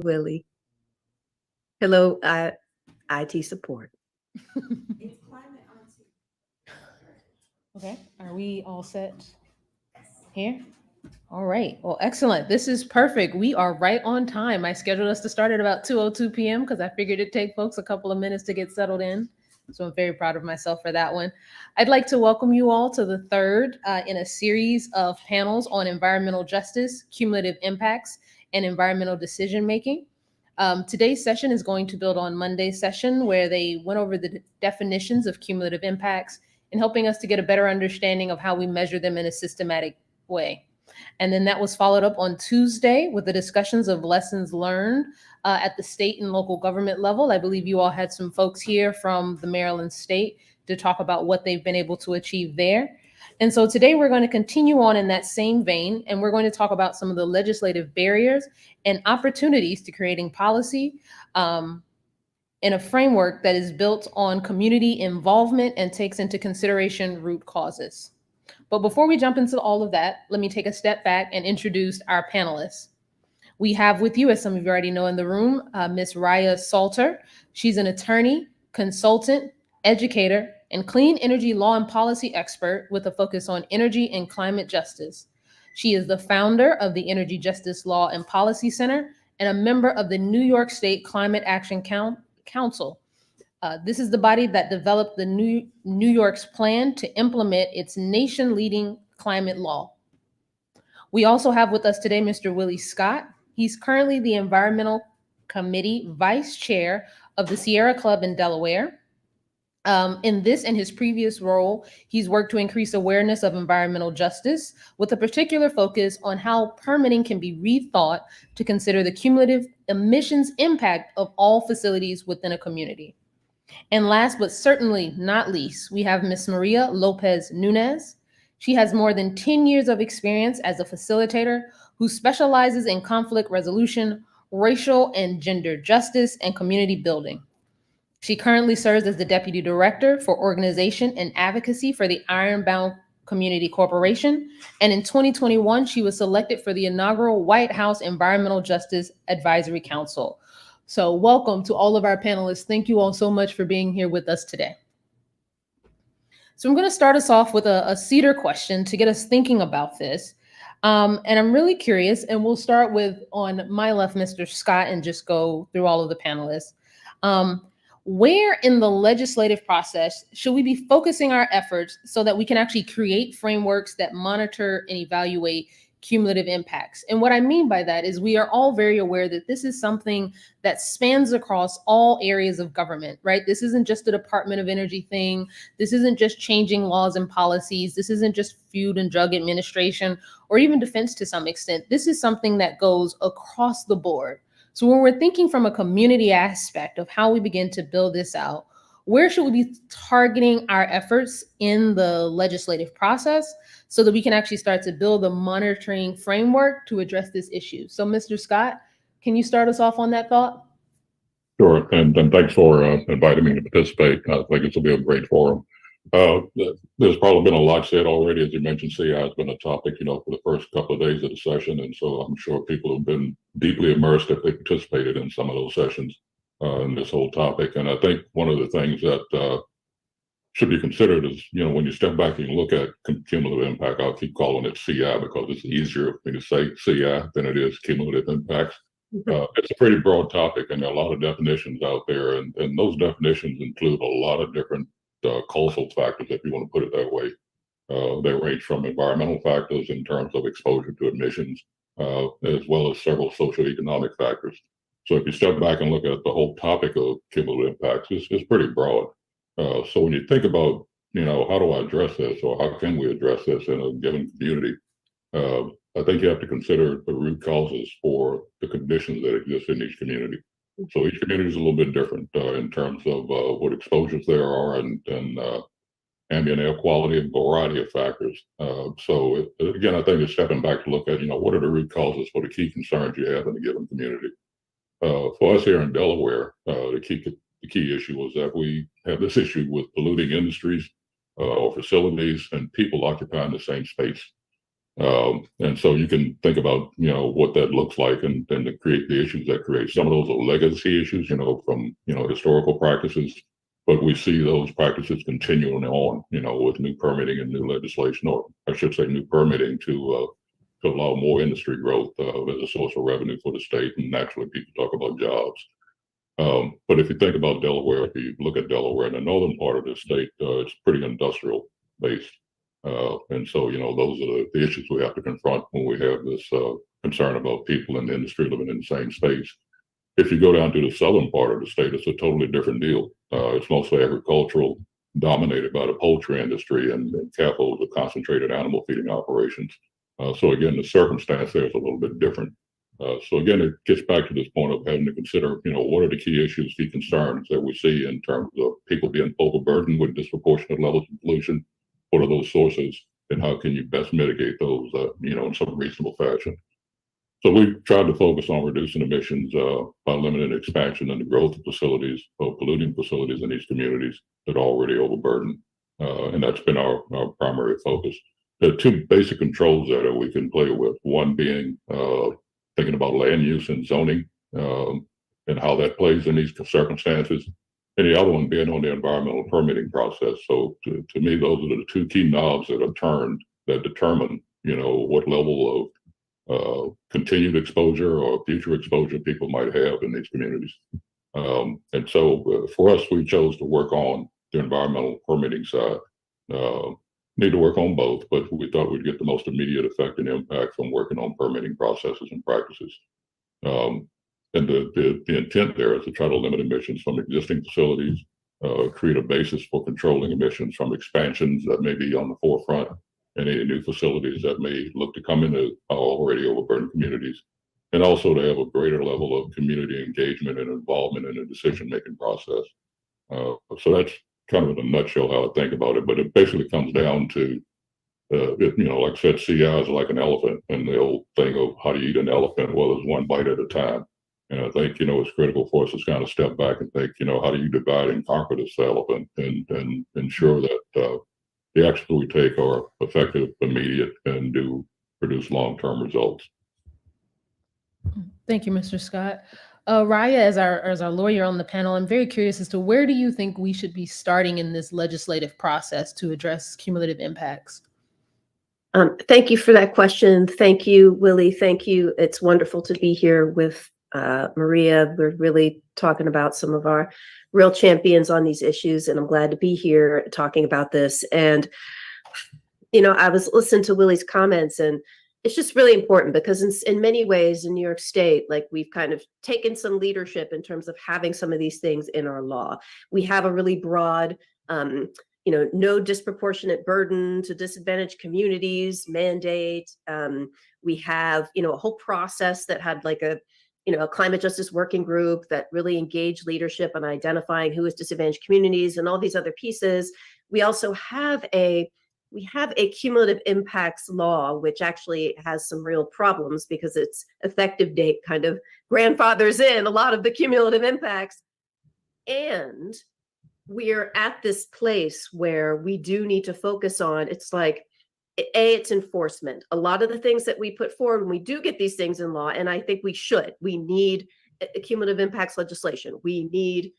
Willie. Hello, IT support. Okay, are we all set here? All right. Well, excellent. This is perfect. We are right on time. I scheduled us to start at about 2:02 p.m. because I figured it'd take folks a couple of minutes to get settled in. So I'm very proud of myself for that one. I'd like to welcome you all to the third in a series of panels on environmental justice, cumulative impacts, and environmental decision making. Today's session is going to build on Monday's session, where they went over the definitions of cumulative impacts and helping us to get a better understanding of how we measure them in a systematic way. And then that was followed up on Tuesday with the discussions of lessons learned at the state and local government level. I believe you all had some folks here from the Maryland state to talk about what they've been able to achieve there. And so today we're going to continue on in that same vein, and we're going to talk about some of the legislative barriers and opportunities to creating policy in a framework that is built on community involvement and takes into consideration root causes. But before we jump into all of that, let me take a step back and introduce our panelists. We have with you, as some of you already know in the room, Ms. Raya Salter. She's an attorney, consultant, educator, and clean energy law and policy expert with a focus on energy and climate justice. She is the founder of the Energy Justice Law and Policy Center and a member of the New York State Climate Action Council. This is the body that developed the New York's plan to implement its nation-leading climate law. We also have with us today Mr. Willie Scott. He's currently the Environmental Committee Vice Chair of the Sierra Club in Delaware. In this and his previous role, he's worked to increase awareness of environmental justice with a particular focus on how permitting can be rethought to consider the cumulative emissions impact of all facilities within a community. And last but certainly not least, we have Ms. Maria Lopez Nunez. She has more than 10 years of experience as a facilitator who specializes in conflict resolution, racial and gender justice, and community building. She currently serves as the Deputy Director for Organization and Advocacy for the Ironbound Community Corporation. And in 2021, she was selected for the inaugural White House Environmental Justice Advisory Council. So welcome to all of our panelists. Thank you all so much for being here with us today. So I'm going to start us off with a Cedar question to get us thinking about this. And I'm really curious, and we'll start with on my left, Mr. Scott, and just go through all of the panelists. Where in the legislative process should we be focusing our efforts so that we can actually create frameworks that monitor and evaluate cumulative impacts? And what I mean by that is we are all very aware that this is something that spans across all areas of government, right? This isn't just a Department of Energy thing. This isn't just changing laws and policies. This isn't just Food and Drug Administration or even defense to some extent. This is something that goes across the board. So when we're thinking from a community aspect of how we begin to build this out, where should we be targeting our efforts in the legislative process so that we can actually start to build a monitoring framework to address this issue? So Mr. Scott, can you start us off on that thought? Sure, and thanks for inviting me to participate. I think this will be a great forum. There's probably been a lot said already. As you mentioned, CI has been a topic, for the first couple of days of the session, and so I'm sure people have been deeply immersed if they participated in some of those sessions in this whole topic. And I think one of the things that should be considered is, when you step back and you look at cumulative impact, I'll keep calling it CI because it's easier for me to say CI than it is cumulative impacts. It's a pretty broad topic, and there are a lot of definitions out there, and those definitions include a lot of different causal factors, if you want to put it that way. They range from environmental factors in terms of exposure to emissions, as well as several socioeconomic factors. So if you step back and look at the whole topic of cumulative impacts, it's pretty broad. So when you think about, how do I address this, or how can we address this in a given community? I think you have to consider the root causes for the conditions that exist in each community. So each community is a little bit different in terms of what exposures there are and ambient air quality and a variety of factors. So again, I think it's stepping back to look at, what are the root causes for the key concerns you have in a given community. For us here in Delaware, the key issue was that we have this issue with polluting industries or facilities and people occupying the same space. And so you can think about, what that looks like and to create the issues that create. Some of those are legacy issues, from, historical practices, but we see those practices continuing on, with new permitting and new legislation, or I should say new permitting to allow more industry growth as a source of revenue for the state. And naturally, people talk about jobs. But if you think about Delaware, if you look at Delaware in the northern part of the state, it's pretty industrial based. And so, those are the issues we have to confront when we have this concern about people in the industry living in the same space. If you go down to the southern part of the state, it's a totally different deal. It's mostly agricultural, dominated by the poultry industry and capitals of concentrated animal feeding operations. So again, the circumstance there is a little bit different. So again, it gets back to this point of having to consider, what are the key issues, key concerns that we see in terms of people being overburdened with disproportionate levels of pollution. What are those sources, and how can you best mitigate those, in some reasonable fashion? So we've tried to focus on reducing emissions by limiting expansion and the growth of facilities, of polluting facilities in these communities that are already overburdened. And that's been our primary focus. There are two basic controls there that we can play with. One being thinking about land use and zoning and how that plays in these circumstances. And the other one being on the environmental permitting process. So to me, those are the two key knobs that are turned that determine, what level of continued exposure or future exposure people might have in these communities. And so for us, we chose to work on the environmental permitting side. Need to work on both, but we thought we'd get the most immediate effect and impact from working on permitting processes and practices. And the intent there is to try to limit emissions from existing facilities, create a basis for controlling emissions from expansions that may be on the forefront, and any new facilities that may look to come into our already overburdened communities, and also to have a greater level of community engagement and involvement in the decision-making process. So that's kind of in a nutshell how I think about it, but it basically comes down to, like I said, CI is like an elephant, and the old thing of how do you eat an elephant? Well, it's one bite at a time. And I think, it's critical for us to kind of step back and think, how do you divide and conquer this elephant and ensure that the actions we take are effective, immediate, and do produce long-term results. Thank you, Mr. Scott. Raya, as our lawyer on the panel, I'm very curious as to where do you think we should be starting in this legislative process to address cumulative impacts? Thank you for that question. Thank you, Willie. Thank you. It's wonderful to be here with Maria. We're really talking about some of our real champions on these issues, and I'm glad to be here talking about this. And, I was listening to Willie's comments, and it's just really important because in many ways in New York State, like we've kind of taken some leadership in terms of having some of these things in our law. We have a really broad, no disproportionate burden to disadvantaged communities mandate. We have, a whole process that had like a climate justice working group that really engaged leadership on identifying who is disadvantaged communities and all these other pieces. We also have a cumulative impacts law, which actually has some real problems because its effective date kind of grandfathers in a lot of the cumulative impacts. And we're at this place where we do need to focus on, it's like, it's enforcement. A lot of the things that we put forward when we do get these things in law, and I think we need cumulative impacts legislation. We need,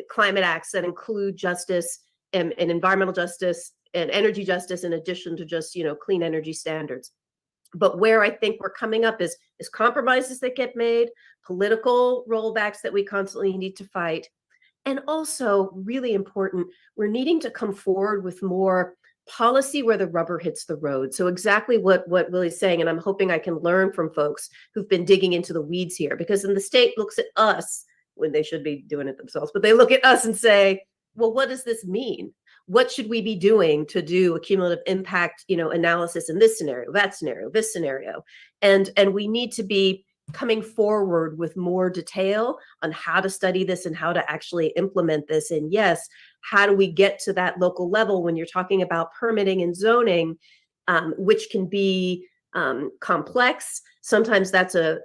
climate acts that include justice and environmental justice and energy justice in addition to just, clean energy standards. But where I think we're coming up is compromises that get made, political rollbacks that we constantly need to fight. And also, really important, we're needing to come forward with more policy where the rubber hits the road. So exactly what Willie's saying, and I'm hoping I can learn from folks who've been digging into the weeds here, because then the state looks at us when they should be doing it themselves, but they look at us and say, well, what does this mean? What should we be doing to do a cumulative impact, analysis in this scenario, that scenario, this scenario? And we need to be coming forward with more detail on how to study this and how to actually implement this. And yes, how do we get to that local level when you're talking about permitting and zoning, which can be complex. Sometimes that's a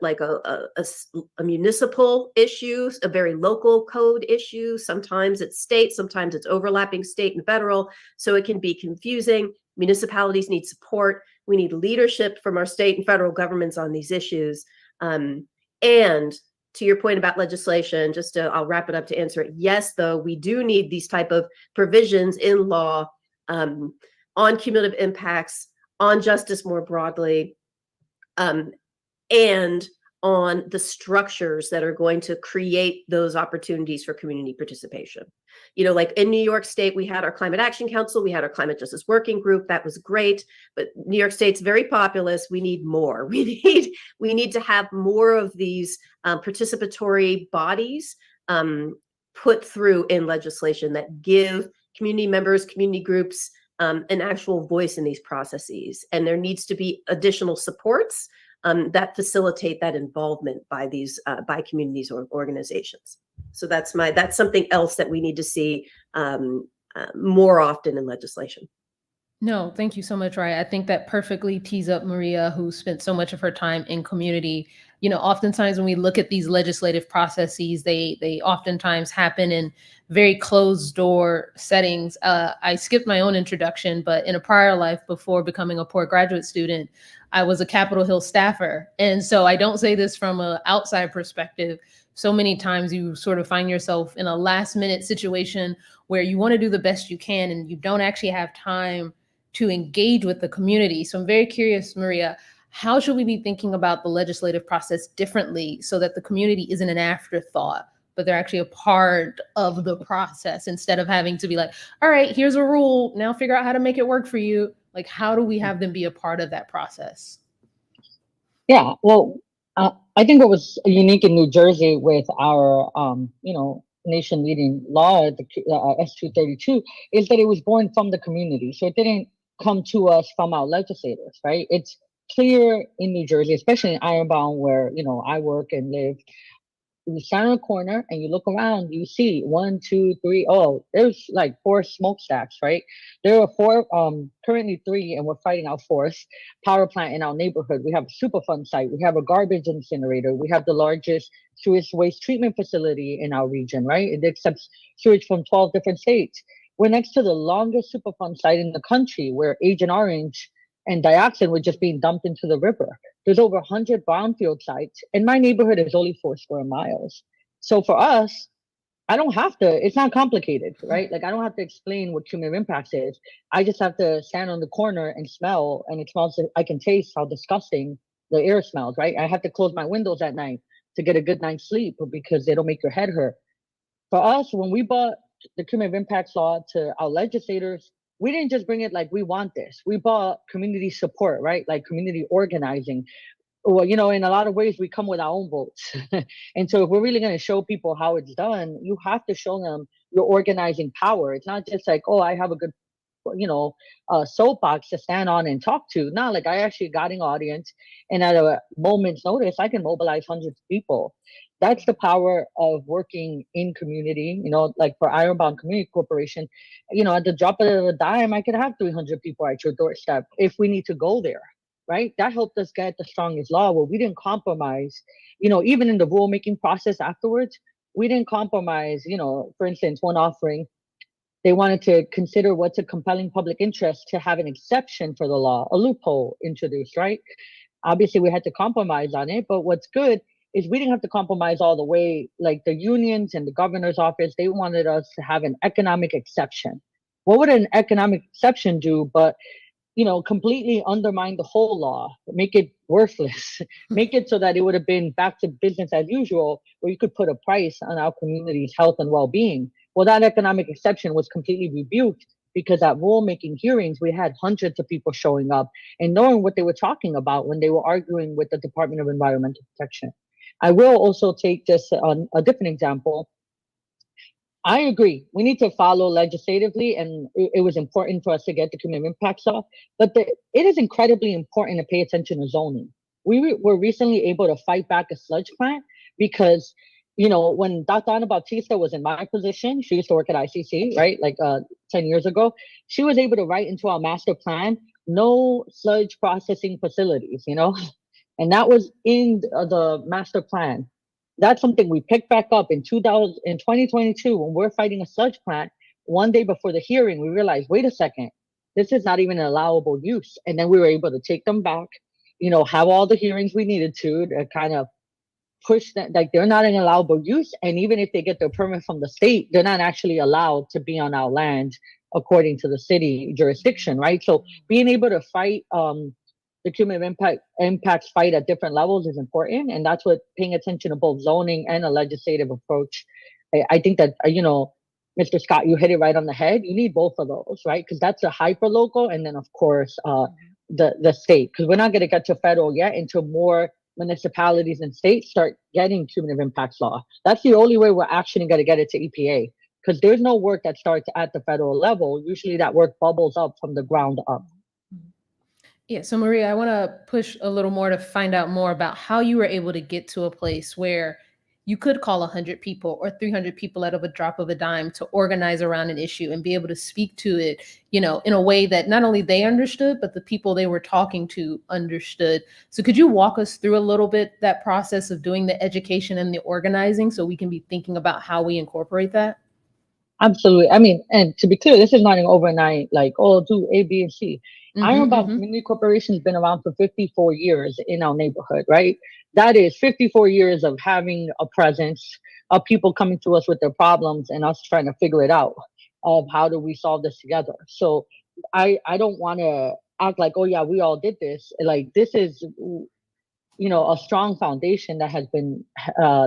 municipal issue, a very local code issue. Sometimes it's state, sometimes it's overlapping state and federal. So it can be confusing. Municipalities need support. We need leadership from our state and federal governments on these issues. And to your point about legislation, I'll wrap it up to answer it. Yes, though, we do need these type of provisions in law on cumulative impacts, on justice more broadly, and on the structures that are going to create those opportunities for community participation. Like in New York State, we had our Climate Action Council, we had our Climate Justice Working Group. That was great, but New York State's very populous. We need more. We need to have more of these participatory bodies put through in legislation that give community members, community groups an actual voice in these processes. And there needs to be additional supports that facilitate that involvement by by communities or organizations. So that's something else that we need to see more often in legislation. No, thank you so much, Ryan. I think that perfectly tees up Maria, who spent so much of her time in community. Oftentimes when we look at these legislative processes, they oftentimes happen in very closed door settings. I skipped my own introduction, but in a prior life before becoming a poor graduate student, I was a Capitol Hill staffer. And so I don't say this from an outside perspective. So many times you sort of find yourself in a last minute situation where you want to do the best you can and you don't actually have time to engage with the community. So I'm very curious, Maria, how should we be thinking about the legislative process differently so that the community isn't an afterthought, but they're actually a part of the process instead of having to be like, all right, here's a rule, now figure out how to make it work for you. Like, how do we have them be a part of that process? Yeah, well, I think what was unique in New Jersey with our, nation leading law, the S232, is that it was born from the community. So it didn't come to us from our legislators, right? It's clear in New Jersey, especially in Ironbound, where, I work and live. You stand on a corner and you look around, you see 1, 2, 3. Oh, there's like 4 smokestacks, right? There are 4, currently 3, and we're fighting our 4th power plant in our neighborhood. We have a Superfund site. We have a garbage incinerator. We have the largest sewage waste treatment facility in our region, right? It accepts sewage from 12 different states. We're next to the longest Superfund site in the country, where Agent Orange and dioxin were just being dumped into the river. There's over 100 brownfield sites, and my neighborhood is only 4 square miles. So for us, I don't have to, it's not complicated, right? Like, I don't have to explain what cumulative impacts is. I just have to stand on the corner and smell, and it smells, I can taste how disgusting the air smells, right? I have to close my windows at night to get a good night's sleep because they don't make your head hurt. For us, when we brought the cumulative impacts law to our legislators, we didn't just bring it like we want this. We brought community support, right? Like community organizing. Well, in a lot of ways, we come with our own votes. And so if we're really going to show people how it's done, you have to show them your organizing power. It's not just like, oh, I have a good, soapbox to stand on and talk to. No, like, I actually got an audience, and at a moment's notice, I can mobilize hundreds of people. That's the power of working in community, like for Ironbound Community Corporation, at the drop of a dime, I could have 300 people at your doorstep if we need to go there, right? That helped us get the strongest law where we didn't compromise, even in the rulemaking process afterwards, we didn't compromise, for instance, one offering, they wanted to consider what's a compelling public interest to have an exception for the law, a loophole introduced, right? Obviously, we had to compromise on it, but what's good is we didn't have to compromise all the way. Like the unions and the governor's office, they wanted us to have an economic exception. What would an economic exception do but completely undermine the whole law, make it worthless, make it so that it would have been back to business as usual, where you could put a price on our community's health and well-being? Well, that economic exception was completely rebuked because at rulemaking hearings, we had hundreds of people showing up and knowing what they were talking about when they were arguing with the Department of Environmental Protection. I will also take just a different example. I agree. We need to follow legislatively, and it was important for us to get the cumulative impacts off. But it is incredibly important to pay attention to zoning. We were recently able to fight back a sludge plant because, when Dr. Ana Bautista was in my position, she used to work at ICC, right? Like 10 years ago, she was able to write into our master plan, no sludge processing facilities, and that was in the master plan. That's something we picked back up in 2022 when we're fighting a sludge plant. One day before the hearing, we realized, wait a second, this is not even an allowable use. And then we were able to take them back, have all the hearings we needed to kind of push that, like they're not an allowable use. And even if they get their permit from the state, they're not actually allowed to be on our land according to the city jurisdiction, right? So being able to fight the cumulative impacts fight at different levels is important. And that's what paying attention to both zoning and a legislative approach. I think that, Mr. Scott, you hit it right on the head. You need both of those, right? Because that's a hyper local. And then, of course, the state, because we're not going to get to federal yet until more municipalities and states start getting cumulative impacts law. That's the only way we're actually going to get it to EPA, because there's no work that starts at the federal level. Usually that work bubbles up from the ground up. Yeah, so Maria, I want to push a little more to find out more about how you were able to get to a place where you could call 100 people or 300 people out of a drop of a dime to organize around an issue and be able to speak to it, in a way that not only they understood, but the people they were talking to understood. So could you walk us through a little bit that process of doing the education and the organizing so we can be thinking about how we incorporate that? Absolutely. I mean, and to be clear, this is not an overnight, like, oh, do A, B, and C. Ironbound Community Corporation has been around for 54 years in our neighborhood, right? That is 54 years of having a presence, of people coming to us with their problems and us trying to figure it out, of how do we solve this together. So I don't want to act like, oh yeah, we all did this. Like, this is, a strong foundation that has been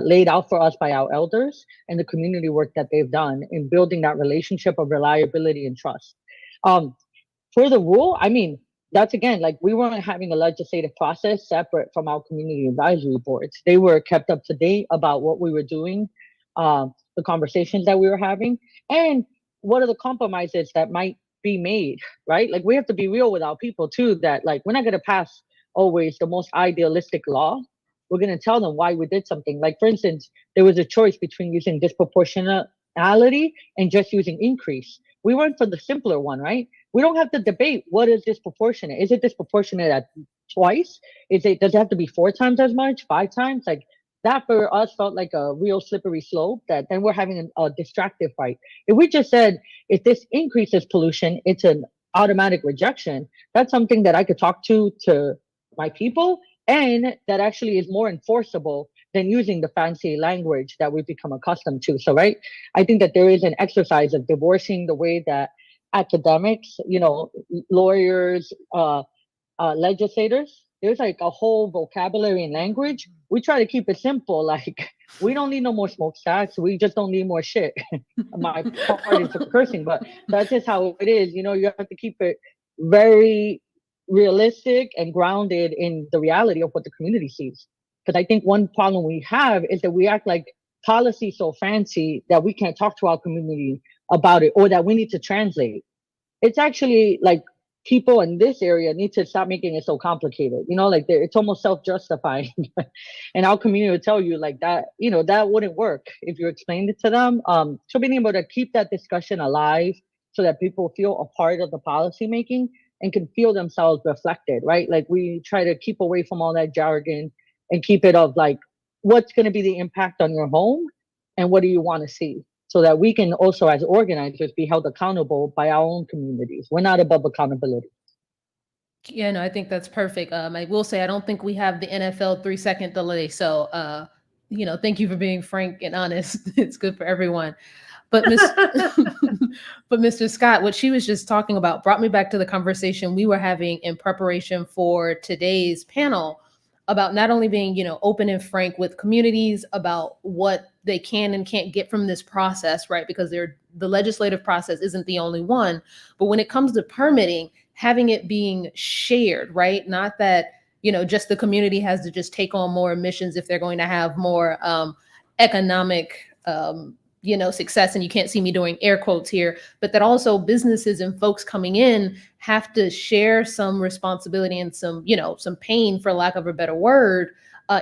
laid out for us by our elders and the community work that they've done in building that relationship of reliability and trust. For the rule, I mean, that's again, like, we weren't having a legislative process separate from our community advisory boards. They were kept up to date about what we were doing, the conversations that we were having, and what are the compromises that might be made, right? Like, we have to be real with our people too, that like, we're not going to pass always the most idealistic law. We're going to tell them why we did something. Like, for instance, there was a choice between using disproportionality and just using increase. We went for the simpler one, right? We don't have to debate what is disproportionate. Is it disproportionate at twice? Does it have to be 4 times as much, 5 times? Like, that for us felt like a real slippery slope that then we're having a distractive fight. If we just said, if this increases pollution, it's an automatic rejection, that's something that I could talk to my people, and that actually is more enforceable than using the fancy language that we've become accustomed to. So, right, I think that there is an exercise of divorcing the way that academics, lawyers, legislators, there's like a whole vocabulary and language. We try to keep it simple. Like, we don't need no more smokestacks. We just don't need more shit. My part is for cursing, but that's just how it is. You have to keep it very realistic and grounded in the reality of what the community sees. Because I think one problem we have is that we act like policy so fancy that we can't talk to our community about it, or that we need to translate. It's actually like, people in this area need to stop making it so complicated. Like, it's almost self-justifying. And our community will tell you like that, that wouldn't work if you explained it to them. So being able to keep that discussion alive so that people feel a part of the policy making and can feel themselves reflected, right? Like, we try to keep away from all that jargon and keep it of like, what's going to be the impact on your home and what do you want to see? So that we can also, as organizers, be held accountable by our own communities. We're not above accountability. Yeah, no, I think that's perfect. I will say, I don't think we have the NFL 3-second delay. So, thank you for being frank and honest. It's good for everyone. But but Mr. Scott, what she was just talking about brought me back to the conversation we were having in preparation for today's panel about not only being, open and frank with communities about what they can and can't get from this process, right? Because the legislative process isn't the only one, but when it comes to permitting, having it being shared, right? Not that, just the community has to just take on more emissions if they're going to have more economic success, and you can't see me doing air quotes here, but that also businesses and folks coming in have to share some responsibility and some pain, for lack of a better word,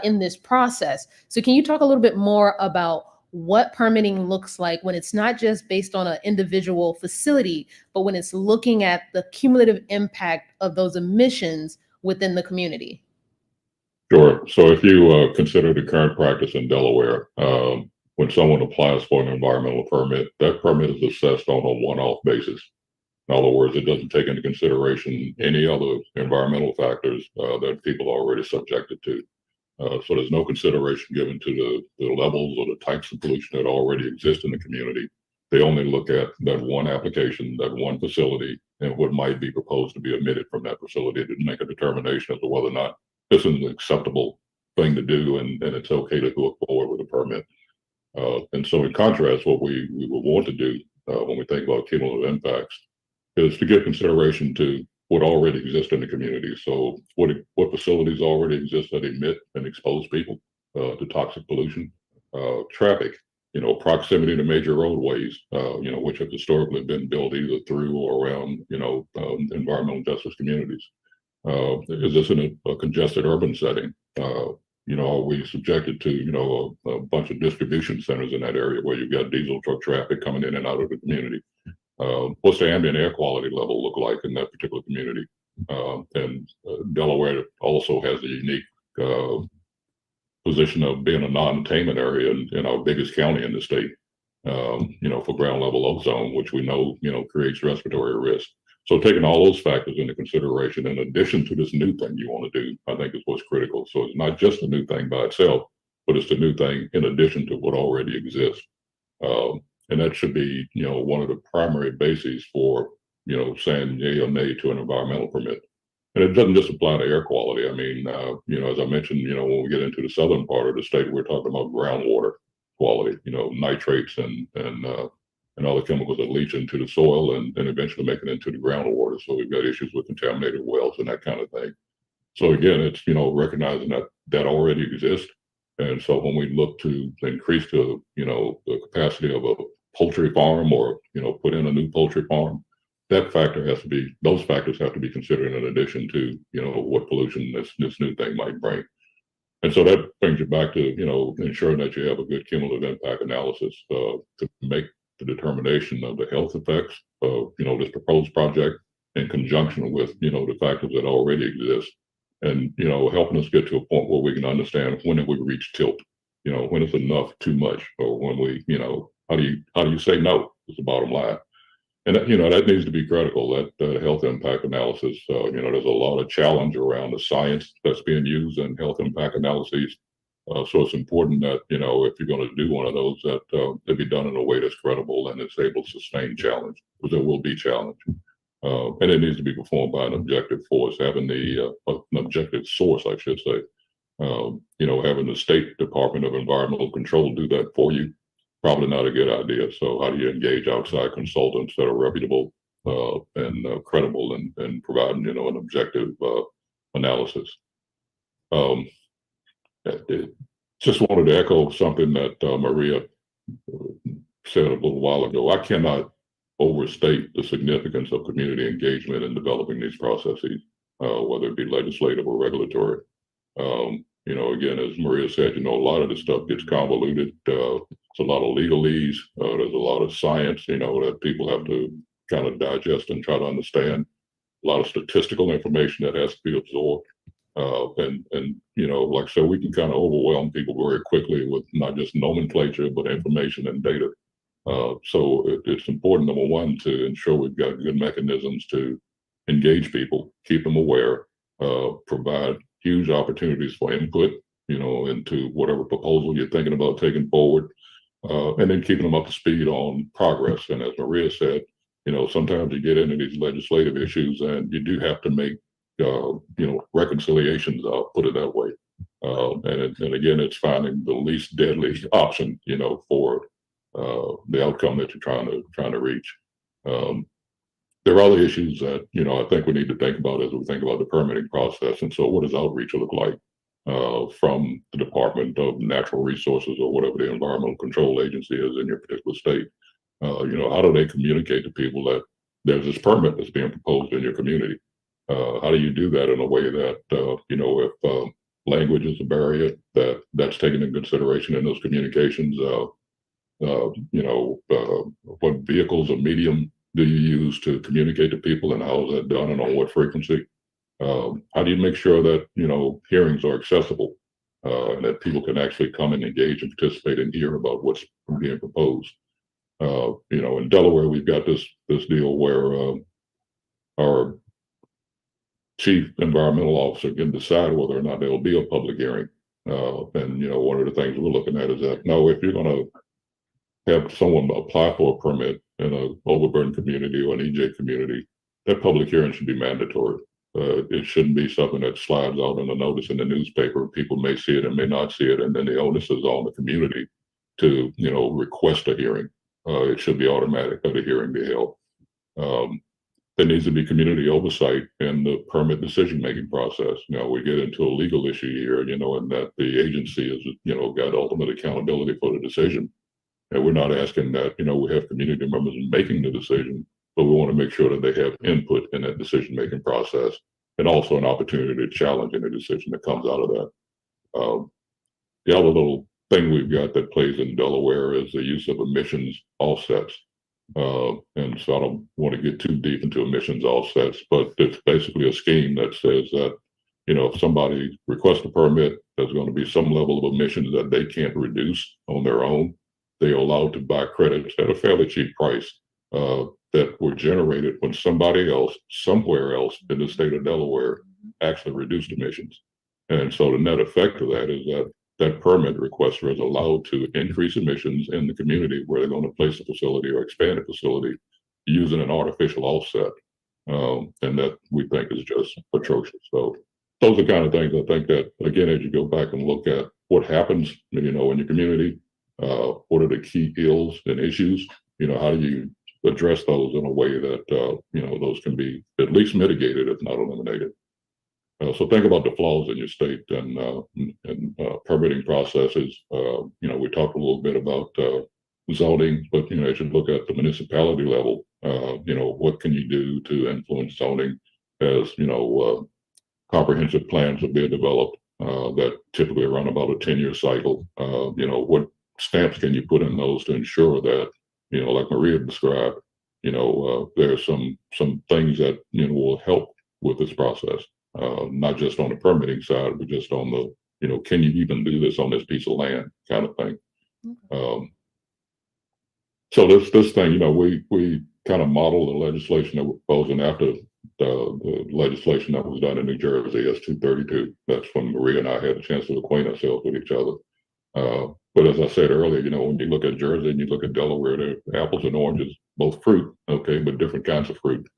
in this process. So can you talk a little bit more about what permitting looks like when it's not just based on an individual facility, but when it's looking at the cumulative impact of those emissions within the community? Sure. So if you consider the current practice in Delaware, when someone applies for an environmental permit, that permit is assessed on a one-off basis. In other words, it doesn't take into consideration any other environmental factors that people are already subjected to. So there's no consideration given to the levels or the types of pollution that already exist in the community. They only look at that one application, that one facility, and what might be proposed to be emitted from that facility to make a determination as to whether or not this is an acceptable thing to do and it's okay to go forward with a permit. And so in contrast, what we would want to do when we think about cumulative impacts is to give consideration to what already exists in the community. So what facilities already exist that emit and expose people to toxic pollution, traffic, proximity to major roadways, which have historically been built either through or around, environmental justice communities. Is this in a congested urban setting? Are we subjected to, a bunch of distribution centers in that area where you've got diesel truck traffic coming in and out of the community? What's the ambient air quality level look like in that particular community? And Delaware also has a unique position of being a non-attainment area in our biggest county in the state, for ground level ozone, which we know, creates respiratory risk. So taking all those factors into consideration, in addition to this new thing you want to do, I think is what's critical. So it's not just a new thing by itself, but it's the new thing in addition to what already exists. And that should be, one of the primary bases for, saying yay or nay to an environmental permit. And it doesn't just apply to air quality. I mean, as I mentioned, when we get into the southern part of the state, we're talking about groundwater quality, nitrates and other chemicals that leach into the soil and eventually make it into the groundwater. So we've got issues with contaminated wells and that kind of thing. So again, it's, recognizing that already exists. And so when we look to increase the capacity of a poultry farm or, put in a new poultry farm, those factors have to be considered in addition to, what pollution this new thing might bring. And so that brings you back to, ensuring that you have a good cumulative impact analysis to make the determination of the health effects of, this proposed project in conjunction with, the factors that already exist. And, helping us get to a point where we can understand when have we reached tilt, when it's enough too much, or when we, how do you say no is the bottom line. And that needs to be critical, that health impact analysis. There's a lot of challenge around the science that's being used in health impact analyses. So it's important that, if you're going to do one of those, that it be done in a way that's credible and it's able to sustain challenge, because there will be challenge. And it needs to be performed by an objective force, having an objective source, I should say. Having the State Department of Environmental Control do that for you, probably not a good idea. So how do you engage outside consultants that are reputable and credible and providing, an objective analysis? Just wanted to echo something that Maria said a little while ago. I cannot overstate the significance of community engagement in developing these processes, whether it be legislative or regulatory. Again, as Maria said, a lot of this stuff gets convoluted. It's a lot of legalese. There's a lot of science, that people have to kind of digest and try to understand. A lot of statistical information that has to be absorbed. Like I said, we can kind of overwhelm people very quickly with not just nomenclature, but information and data. So it's important, number one, to ensure we've got good mechanisms to engage people, keep them aware, provide huge opportunities for input, into whatever proposal you're thinking about taking forward, and then keeping them up to speed on progress. And as Maria said, sometimes you get into these legislative issues and you do have to make, reconciliations, I'll put it that way. And again, it's finding the least deadly option, for the outcome that you're trying to reach. There are other issues that, I think we need to think about as we think about the permitting process. And so what does outreach look like from the Department of Natural Resources or whatever the environmental control agency is in your particular state? How do they communicate to people that there's this permit that's being proposed in your community? How do you do that in a way that, if language is a barrier, that's taken into consideration in those communications? What vehicles or medium do you use to communicate to people, and how is that done and on what frequency? How do you make sure that, hearings are accessible, and that people can actually come and engage and participate and hear about what's being proposed? In Delaware, we've got this deal where, our chief environmental officer can decide whether or not there'll be a public hearing. And one of the things we're looking at is that no, if you're going to have someone apply for a permit in an overburden community or an EJ community, that public hearing should be mandatory. It shouldn't be something that slides out in a notice in the newspaper. People may see it and may not see it, and then the onus is on the community to request a hearing. It should be automatic that a hearing be held. There needs to be community oversight in the permit decision-making process. We get into a legal issue here, and that the agency is, got ultimate accountability for the decision. And we're not asking that, we have community members making the decision, but we want to make sure that they have input in that decision-making process and also an opportunity to challenge any decision that comes out of that. The other little thing we've got that plays in Delaware is the use of emissions offsets. And so I don't want to get too deep into emissions offsets, but it's basically a scheme that says that, if somebody requests a permit, there's going to be some level of emissions that they can't reduce on their own. They are allowed to buy credits at a fairly cheap price that were generated when somebody else, somewhere else in the state of Delaware, actually reduced emissions. And so the net effect of that is that that permit requester is allowed to increase emissions in the community where they're going to place a facility or expand a facility using an artificial offset. And that we think is just atrocious. So those are the kind of things I think that, again, as you go back and look at what happens, in your community, what are the key ills and issues, how do you address those in a way that, those can be at least mitigated, if not eliminated. So think about the flaws in your state and permitting processes. We talked a little bit about zoning, but as you look at the municipality level, what can you do to influence zoning as comprehensive plans are being developed that typically run about a 10-year cycle. What stamps can you put in those to ensure that like Maria described, there's some things that will help with this process. Not just on the permitting side, but just on the, can you even do this on this piece of land kind of thing. So this thing, we kind of model the legislation that we're proposing after the legislation that was done in New Jersey, as 232. That's when Maria and I had a chance to acquaint ourselves with each other. But as I said earlier, when you look at Jersey and you look at Delaware, they're apples and oranges, both fruit, okay, but different kinds of fruit.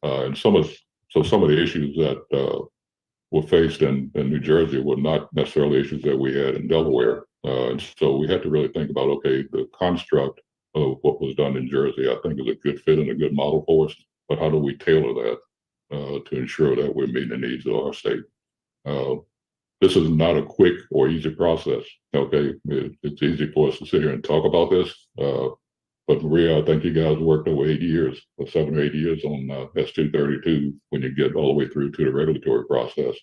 And some of the issues that were faced in New Jersey were not necessarily issues that we had in Delaware. And so we had to really think about, okay, the construct of what was done in Jersey, I think is a good fit and a good model for us, but how do we tailor that to ensure that we're meeting the needs of our state? This is not a quick or easy process, okay? It's easy for us to sit here and talk about this, but Maria, I think you guys worked over 8 years, or 7 or 8 years on S232 when you get all the way through to the regulatory process.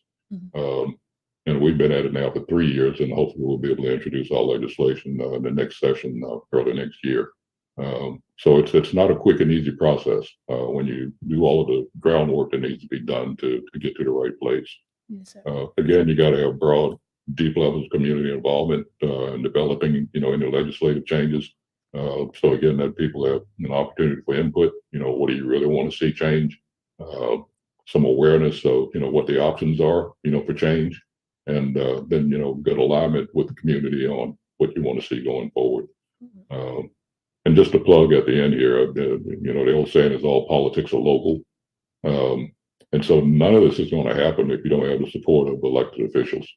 And we've been at it now for 3 years, and hopefully we'll be able to introduce our legislation in the next session early next year. So it's not a quick and easy process when you do all of the groundwork that needs to be done to get to the right place. Yes, again, you got to have broad, deep levels of community involvement in developing, any legislative changes. So again, that people have an opportunity for input. What do you really want to see change? Some awareness of what the options are, for change, and then good alignment with the community on what you want to see going forward. And just to plug at the end here, the old saying is all politics are local. And so none of this is going to happen if you don't have the support of elected officials.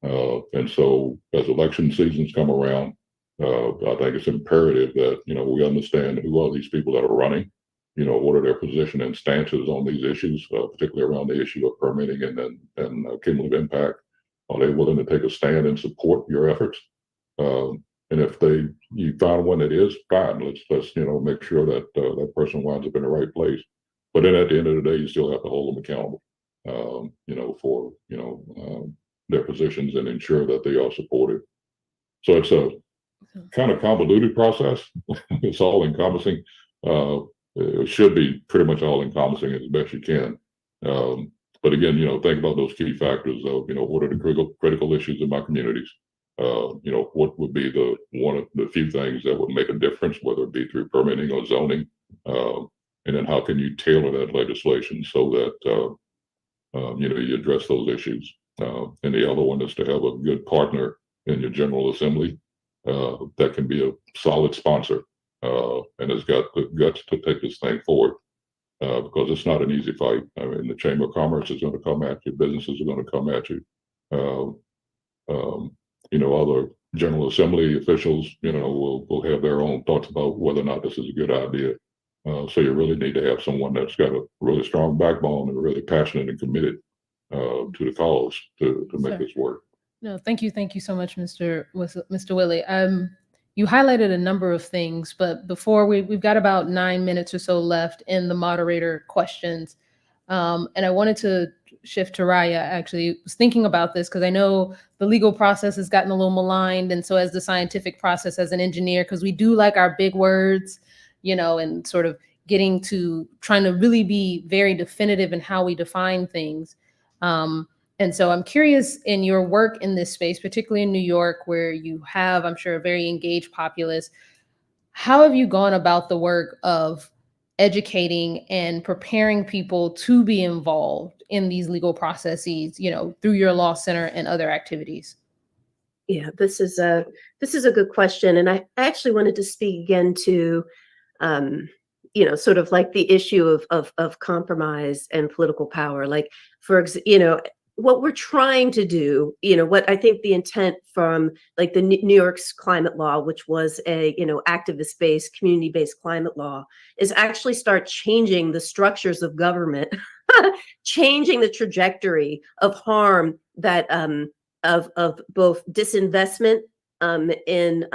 And so as election seasons come around, I think it's imperative that, we understand who are these people that are running, what are their position and stances on these issues, particularly around the issue of permitting and cumulative impact. Are they willing to take a stand and support your efforts? And if you find one that is, fine, let's make sure that that person winds up in the right place. But then at the end of the day, you still have to hold them accountable, for their positions and ensure that they are supported. So it's a kind of convoluted process. It's all encompassing. It should be pretty much all encompassing as best you can. But again, think about those key factors of, what are the critical issues in my communities? What would be one of the few things that would make a difference, whether it be through permitting or zoning? and then how can you tailor that legislation so that you address those issues. And the other one is to have a good partner in your General Assembly that can be a solid sponsor and has got the guts to take this thing forward. Because it's not an easy fight. I mean, the Chamber of Commerce is going to come at you. Businesses are going to come at you. Other General Assembly officials, will have their own thoughts about whether or not this is a good idea. So you really need to have someone that's got a really strong backbone and really passionate and committed to the cause to make this work. No, thank you so much, Mr. Willie. You highlighted a number of things, but before we've got about 9 minutes or so left in the moderator questions. And I wanted to shift to Raya. Actually, was thinking about this because I know the legal process has gotten a little maligned, and so as the scientific process as an engineer, because we do like our big words, and sort of getting to trying to really be very definitive in how we define things. And so I'm curious, in your work in this space, particularly in New York, where you have, I'm sure, a very engaged populace, how have you gone about the work of educating and preparing people to be involved in these legal processes, through your law center and other activities? Yeah, this is a good question, and I actually wanted to speak again to, sort of like the issue of compromise and political power. Like, what we're trying to do, what I think the intent from like the New York's climate law, which was a, activist-based, community-based climate law, is actually start changing the structures of government, changing the trajectory of harm that of both disinvestment in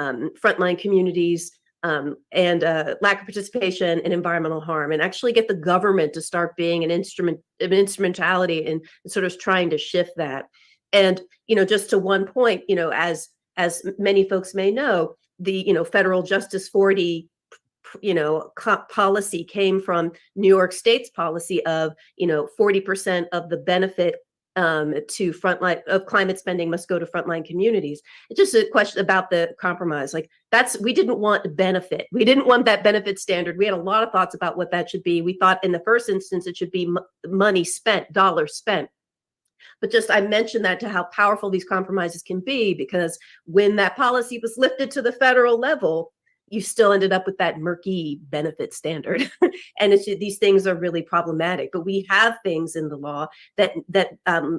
frontline communities and lack of participation and environmental harm, and actually get the government to start being an instrumentality and sort of trying to shift that. And just to one point, as many folks may know, the federal Justice 40 policy came from New York State's policy of 40% of the benefit to frontline of climate spending must go to frontline communities. It's just a question about the compromise. Like we didn't want benefit. We didn't want that benefit standard. We had a lot of thoughts about what that should be. We thought in the first instance, it should be money spent, dollars spent. But just I mentioned that to how powerful these compromises can be, because when that policy was lifted to the federal level, you still ended up with that murky benefit standard. And these things are really problematic. But we have things in the law that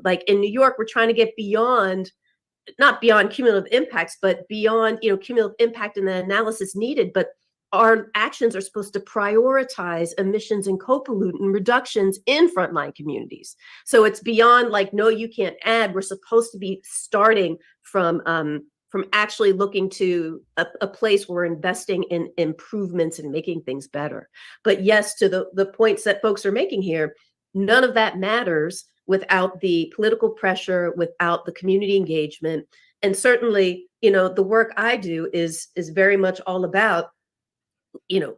like in New York, we're trying to get beyond, not beyond cumulative impacts, but beyond, cumulative impact and the analysis needed. But our actions are supposed to prioritize emissions and co-pollutant reductions in frontline communities. So it's beyond like, no, you can't add. We're supposed to be starting from actually looking to a place where we're investing in improvements and making things better. But yes, to the points that folks are making here, none of that matters without the political pressure, without the community engagement. And certainly, the work I do is very much all about,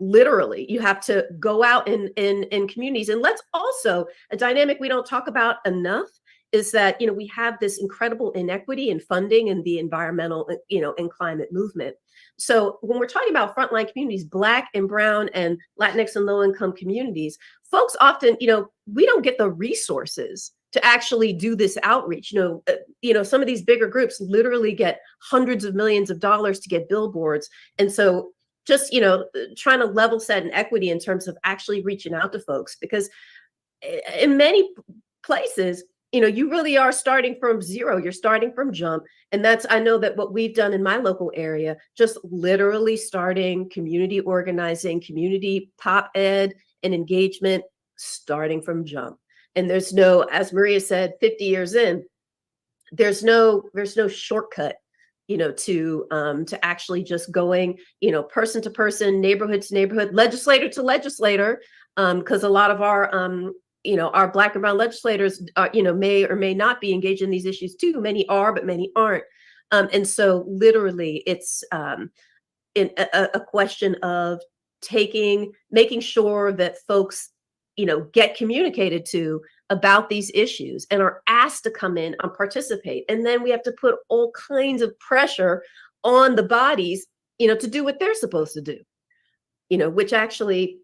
literally, you have to go out in communities. And let's also, a dynamic we don't talk about enough is that, we have this incredible inequity in funding in the environmental, and climate movement. So when we're talking about frontline communities, Black and Brown and Latinx and low-income communities, folks often, we don't get the resources to actually do this outreach. Some of these bigger groups literally get hundreds of millions of dollars to get billboards. And so just, trying to level set an equity in terms of actually reaching out to folks, because in many places, you really are starting from zero. You're starting from jump. And I know that what we've done in my local area, just literally starting community organizing, community pop ed and engagement, starting from jump. And there's no, as Maria said, 50 years in, there's no shortcut, to actually just going, person to person, neighborhood to neighborhood, legislator to legislator, because a lot of our Black and Brown legislators, may or may not be engaged in these issues too. Many are, but many aren't. And so literally it's a question of making sure that folks, get communicated to about these issues and are asked to come in and participate. And then we have to put all kinds of pressure on the bodies, to do what they're supposed to do, which actually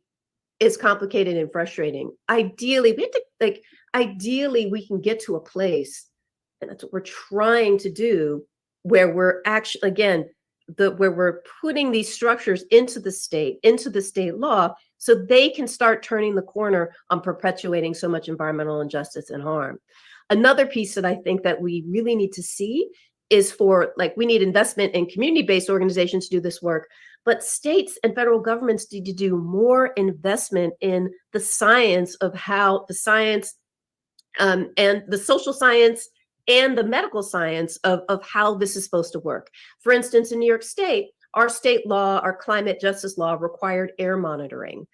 is complicated and frustrating. Ideally, ideally we can get to a place, and that's what we're trying to do, where we're actually, again, where we're putting these structures into the state law, so they can start turning the corner on perpetuating so much environmental injustice and harm. Another piece that I think that we really need to see is we need investment in community-based organizations to do this work, but states and federal governments need to do more investment in the science of how the science and the social science and the medical science of how this is supposed to work. For instance, in New York State, our state law, our climate justice law required air monitoring,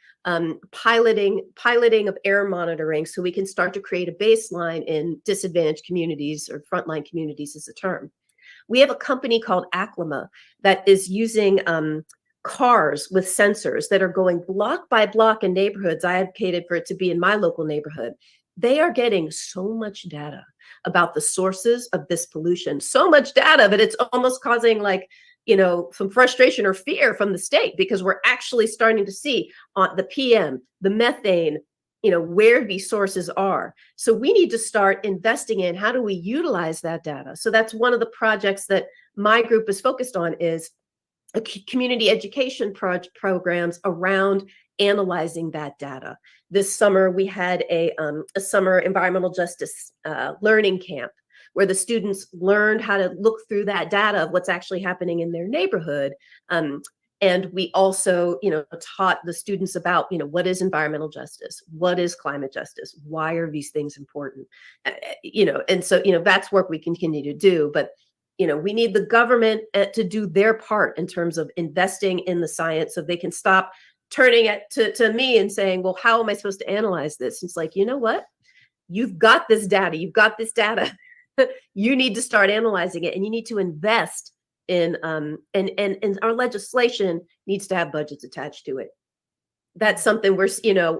piloting of air monitoring, so we can start to create a baseline in disadvantaged communities, or frontline communities is the term. We have a company called Acclima that is using cars with sensors that are going block by block in neighborhoods. I advocated for it to be in my local neighborhood. They are getting so much data about the sources of this pollution, so much data that it's almost causing some frustration or fear from the state, because we're actually starting to see on the PM, the methane, where these sources are. So we need to start investing in how do we utilize that data. So that's one of the projects that my group is focused on, is community education programs around analyzing that data. This summer, we had a summer environmental justice learning camp, where the students learned how to look through that data of what's actually happening in their neighborhood. And we also, taught the students about, what is environmental justice? What is climate justice? Why are these things important? And so, that's work we can continue to do. But, we need the government to do their part in terms of investing in the science, so they can stop turning it to me and saying, well, how am I supposed to analyze this? It's like, you know what? You've got this data. You need to start analyzing it, and you need to invest in and our legislation needs to have budgets attached to it. That's something our CLCPA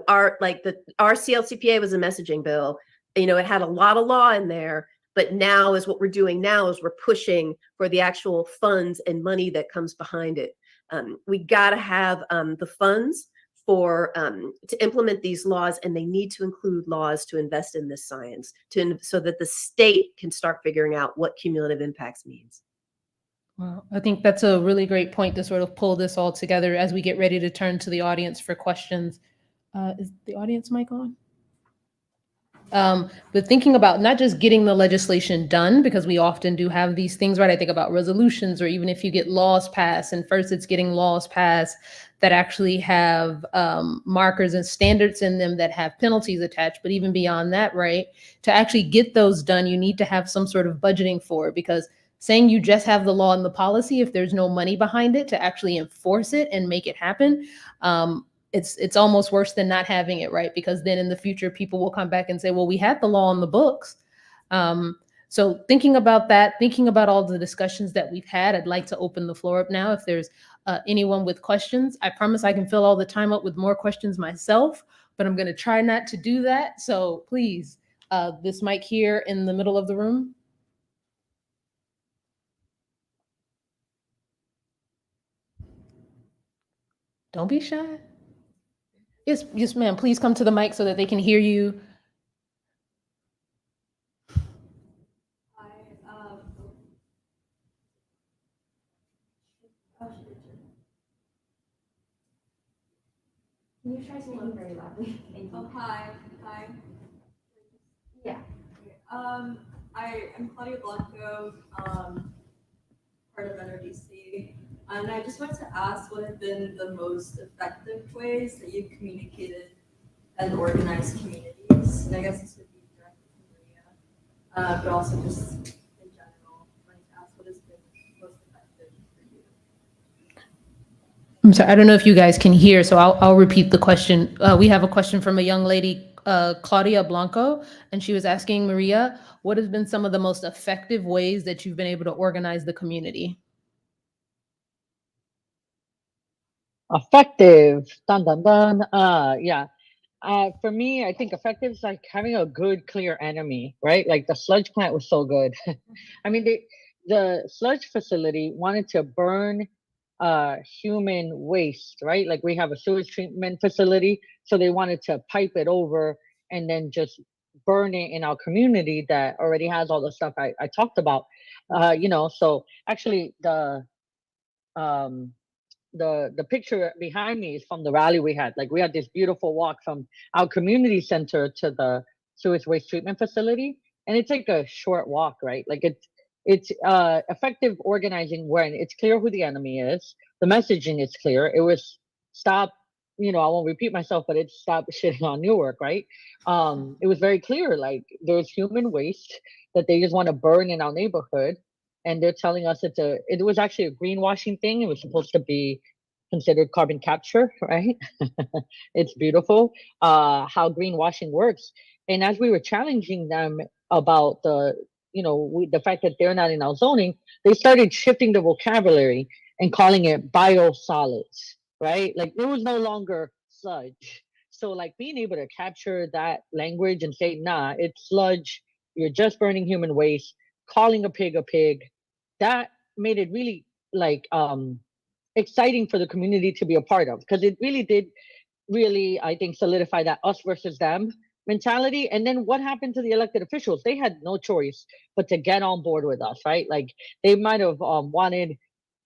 was a messaging bill. It had a lot of law in there, but now is what we're doing now is we're pushing for the actual funds and money that comes behind it. We got to have the funds to implement these laws, and they need to include laws to invest in this science, so that the state can start figuring out what cumulative impacts means. Well, I think that's a really great point to sort of pull this all together as we get ready to turn to the audience for questions. Is the audience mic on? But thinking about not just getting the legislation done, because we often do have these things, right? I think about resolutions, or even if you get laws passed, and first it's getting laws passed that actually have markers and standards in them that have penalties attached. But even beyond that, right, to actually get those done, you need to have some sort of budgeting for it, because saying you just have the law and the policy, if there's no money behind it to actually enforce it and make it happen, it's almost worse than not having it, right? Because then in the future, people will come back and say, well, we had the law on the books. So thinking about that, thinking about all the discussions that we've had, I'd like to open the floor up now. If there's anyone with questions, I promise I can fill all the time up with more questions myself, but I'm going to try not to do that. So please, this mic here in the middle of the room. Don't be shy. Yes, ma'am. Please come to the mic so that they can hear you. Hi. Can you try speaking very loudly? Thank you. Oh, hi. Hi. Yeah. I'm Claudia Blanco, part of NRDC, and I just wanted to ask what have been the most effective ways that you've communicated and organized communities? And I guess this would be directed to Maria, but also just in general, wanting to ask what has been most effective for you? I'm sorry, I don't know if you guys can hear, so I'll repeat the question. We have a question from a young lady, Claudia Blanco, and she was asking Maria, what has been some of the most effective ways that you've been able to organize the community? Effective. Dun dun dun. Yeah. For me, I think effective is like having a good, clear enemy, right? Like the sludge plant was so good. I mean, the sludge facility wanted to burn human waste, right? Like we have a sewage treatment facility, so they wanted to pipe it over and then just burn it in our community that already has all the stuff I talked about. So actually um the picture behind me is from the rally we had. Like we had this beautiful walk from our community center to the sewage waste treatment facility, and it's like a short walk, right? Like it's effective organizing when it's clear who the enemy is, the messaging is clear. It was stop, I won't repeat myself, but it's stop shitting on Newark, right? It was very clear, like there's human waste that they just want to burn in our neighborhood, and they're telling us it was actually a greenwashing thing. It was supposed to be considered carbon capture, right? It's beautiful how greenwashing works. And as we were challenging them about the fact that they're not in our zoning, they started shifting the vocabulary and calling it biosolids, right? Like there was no longer sludge. So like being able to capture that language and say, nah, it's sludge. You're just burning human waste, calling a pig, that made it really like exciting for the community to be a part of, because it really did really, I think, solidify that us versus them mentality. And then what happened to the elected officials? They had no choice but to get on board with us, right? Like they might have wanted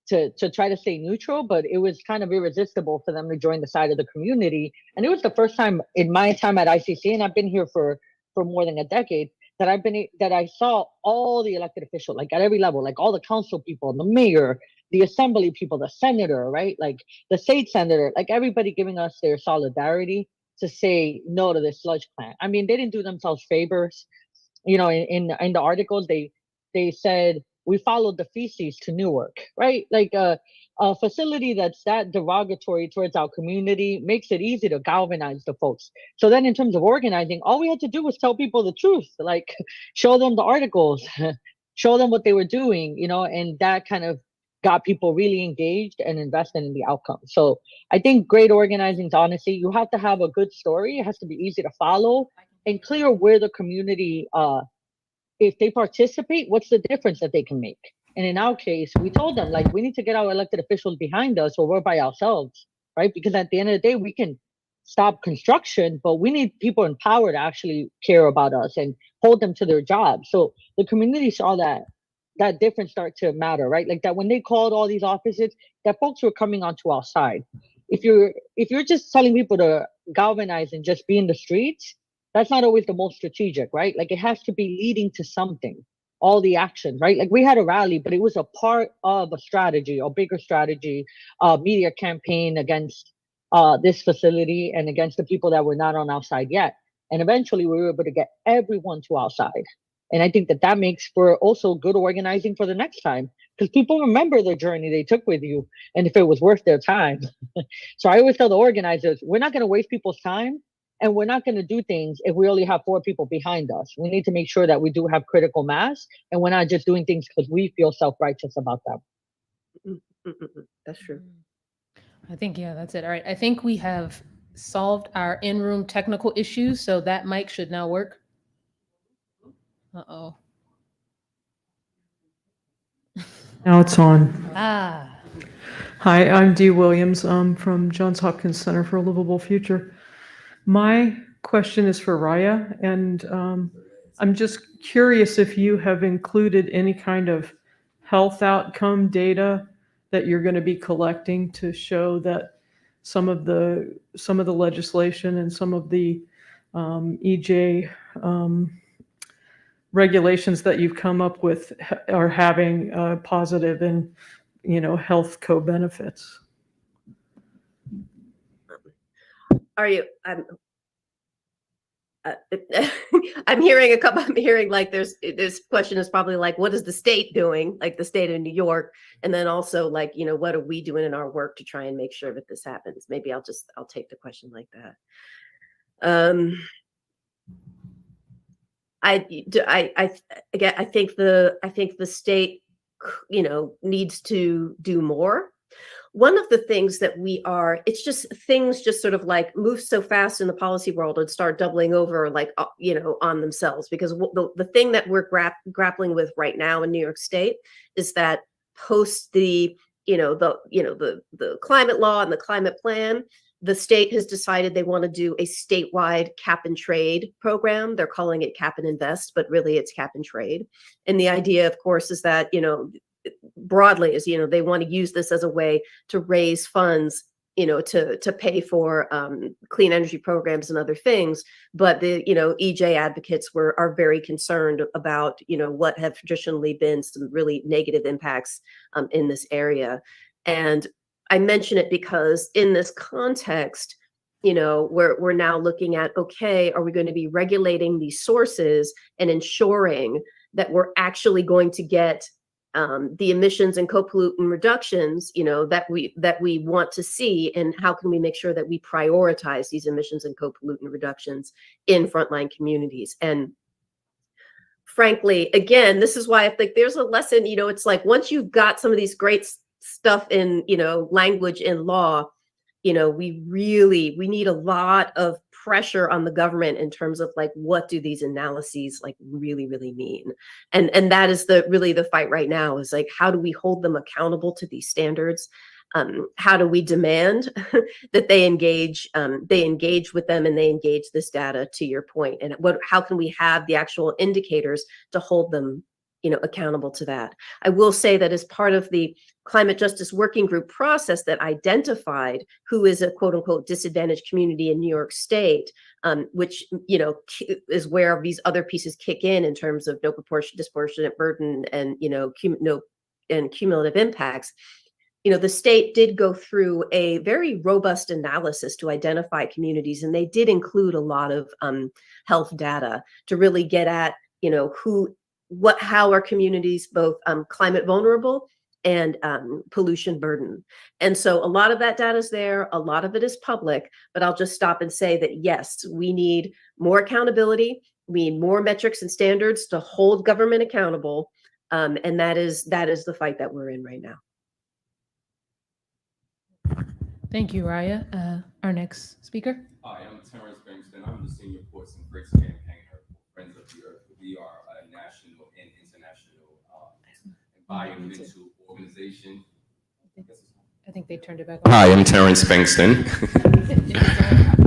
to try to stay neutral, but it was kind of irresistible for them to join the side of the community. And it was the first time in my time at ICC, and I've been here for more than a decade, that I saw all the elected officials, like at every level, like all the council people, the mayor, the assembly people, the senator, right? Like the state senator, like everybody giving us their solidarity to say no to this sludge plant. I mean, they didn't do themselves favors. In the articles, they said we followed the feces to Newark, right? Like a facility that's that derogatory towards our community makes it easy to galvanize the folks. So then in terms of organizing, all we had to do was tell people the truth, like show them the articles, show them what they were doing, and that kind of got people really engaged and invested in the outcome. So I think great organizing is honestly, you have to have a good story. It has to be easy to follow and clear where the community if they participate, what's the difference that they can make? And in our case, we told them, like, we need to get our elected officials behind us or we're by ourselves, right? Because at the end of the day, we can stop construction, but we need people in power to actually care about us and hold them to their jobs. So the community saw that difference start to matter, right? Like that when they called all these offices, that folks were coming onto our side. If you're just telling people to galvanize and just be in the streets, that's not always the most strategic, right? Like it has to be leading to something, all the action, right? Like we had a rally, but it was a part of a strategy, a bigger strategy, media campaign against this facility and against the people that were not on our side yet. And eventually we were able to get everyone to our side. And I think that makes for also good organizing for the next time, because people remember the journey they took with you and if it was worth their time. So I always tell the organizers, we're not going to waste people's time. And we're not going to do things if we only have 4 people behind us. We need to make sure that we do have critical mass and we're not just doing things because we feel self-righteous about them. That's true. I think, yeah, that's it. All right. I think we have solved our in-room technical issues, so that mic should now work. Uh-oh. Now it's on. Ah. Hi, I'm Dee Williams. I'm from Johns Hopkins Center for a Livable Future. My question is for Raya, and I'm just curious if you have included any kind of health outcome data that you're going to be collecting to show that some of the legislation and some of the EJ regulations that you've come up with are having positive and health co-benefits. Are you? I'm hearing a couple. I'm hearing like this question is probably like, what is the state doing? Like the state of New York, and then also like what are we doing in our work to try and make sure that this happens? Maybe I'll take the question like that. I think the state, needs to do more. One of the things that it's just things just sort of like move so fast in the policy world and start doubling over like, on themselves, because the thing that we're grappling with right now in New York State is that post the the climate law and the climate plan, the state has decided they want to do a statewide cap and trade program. They're calling it cap and invest, but really it's cap and trade. And the idea, of course, is that, broadly is, they want to use this as a way to raise funds, to pay for clean energy programs and other things. But the, EJ advocates are very concerned about, what have traditionally been some really negative impacts in this area. And I mention it because in this context, we're now looking at, okay, are we going to be regulating these sources and ensuring that we're actually going to get the emissions and co-pollutant reductions, that we want to see, and how can we make sure that we prioritize these emissions and co-pollutant reductions in frontline communities? And frankly, again, this is why I think there's a lesson. It's like once you've got some of these great stuff in language in law, we need a lot of pressure on the government in terms of like, what do these analyses like really mean? And that is really the fight right now, is like, how do we hold them accountable to these standards? How do we demand that they engage with them, and they engage this data, to your point? And how can we have the actual indicators to hold them accountable to that? I will say that as part of the climate justice working group process that identified who is a quote unquote disadvantaged community in New York State, which is where these other pieces kick in terms of no disproportionate burden and cumulative impacts. The state did go through a very robust analysis to identify communities, and they did include a lot of health data to really get at how are communities both climate vulnerable and pollution burden. And so a lot of that data is there, a lot of it is public, but I'll just stop and say that yes, we need more accountability, we need more metrics and standards to hold government accountable, and that is the fight that we're in right now. Thank you, Raya. Our next speaker. Hi, I'm Terrence Bankston. I'm the Senior Ports and Freights Campaigner for Friends of the Earth. We are a national and international environmental organization. I think they turned it back on. Hi, I'm Terrence Bankston.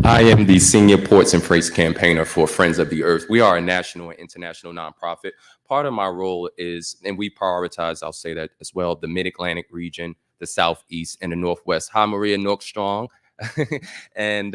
I am the Senior Ports and Freights Campaigner for Friends of the Earth. We are a national and international nonprofit. Part of my role is, and we prioritize, I'll say that as well, the Mid-Atlantic region, the Southeast, and the Northwest. Hi, Maria Norkstrong. And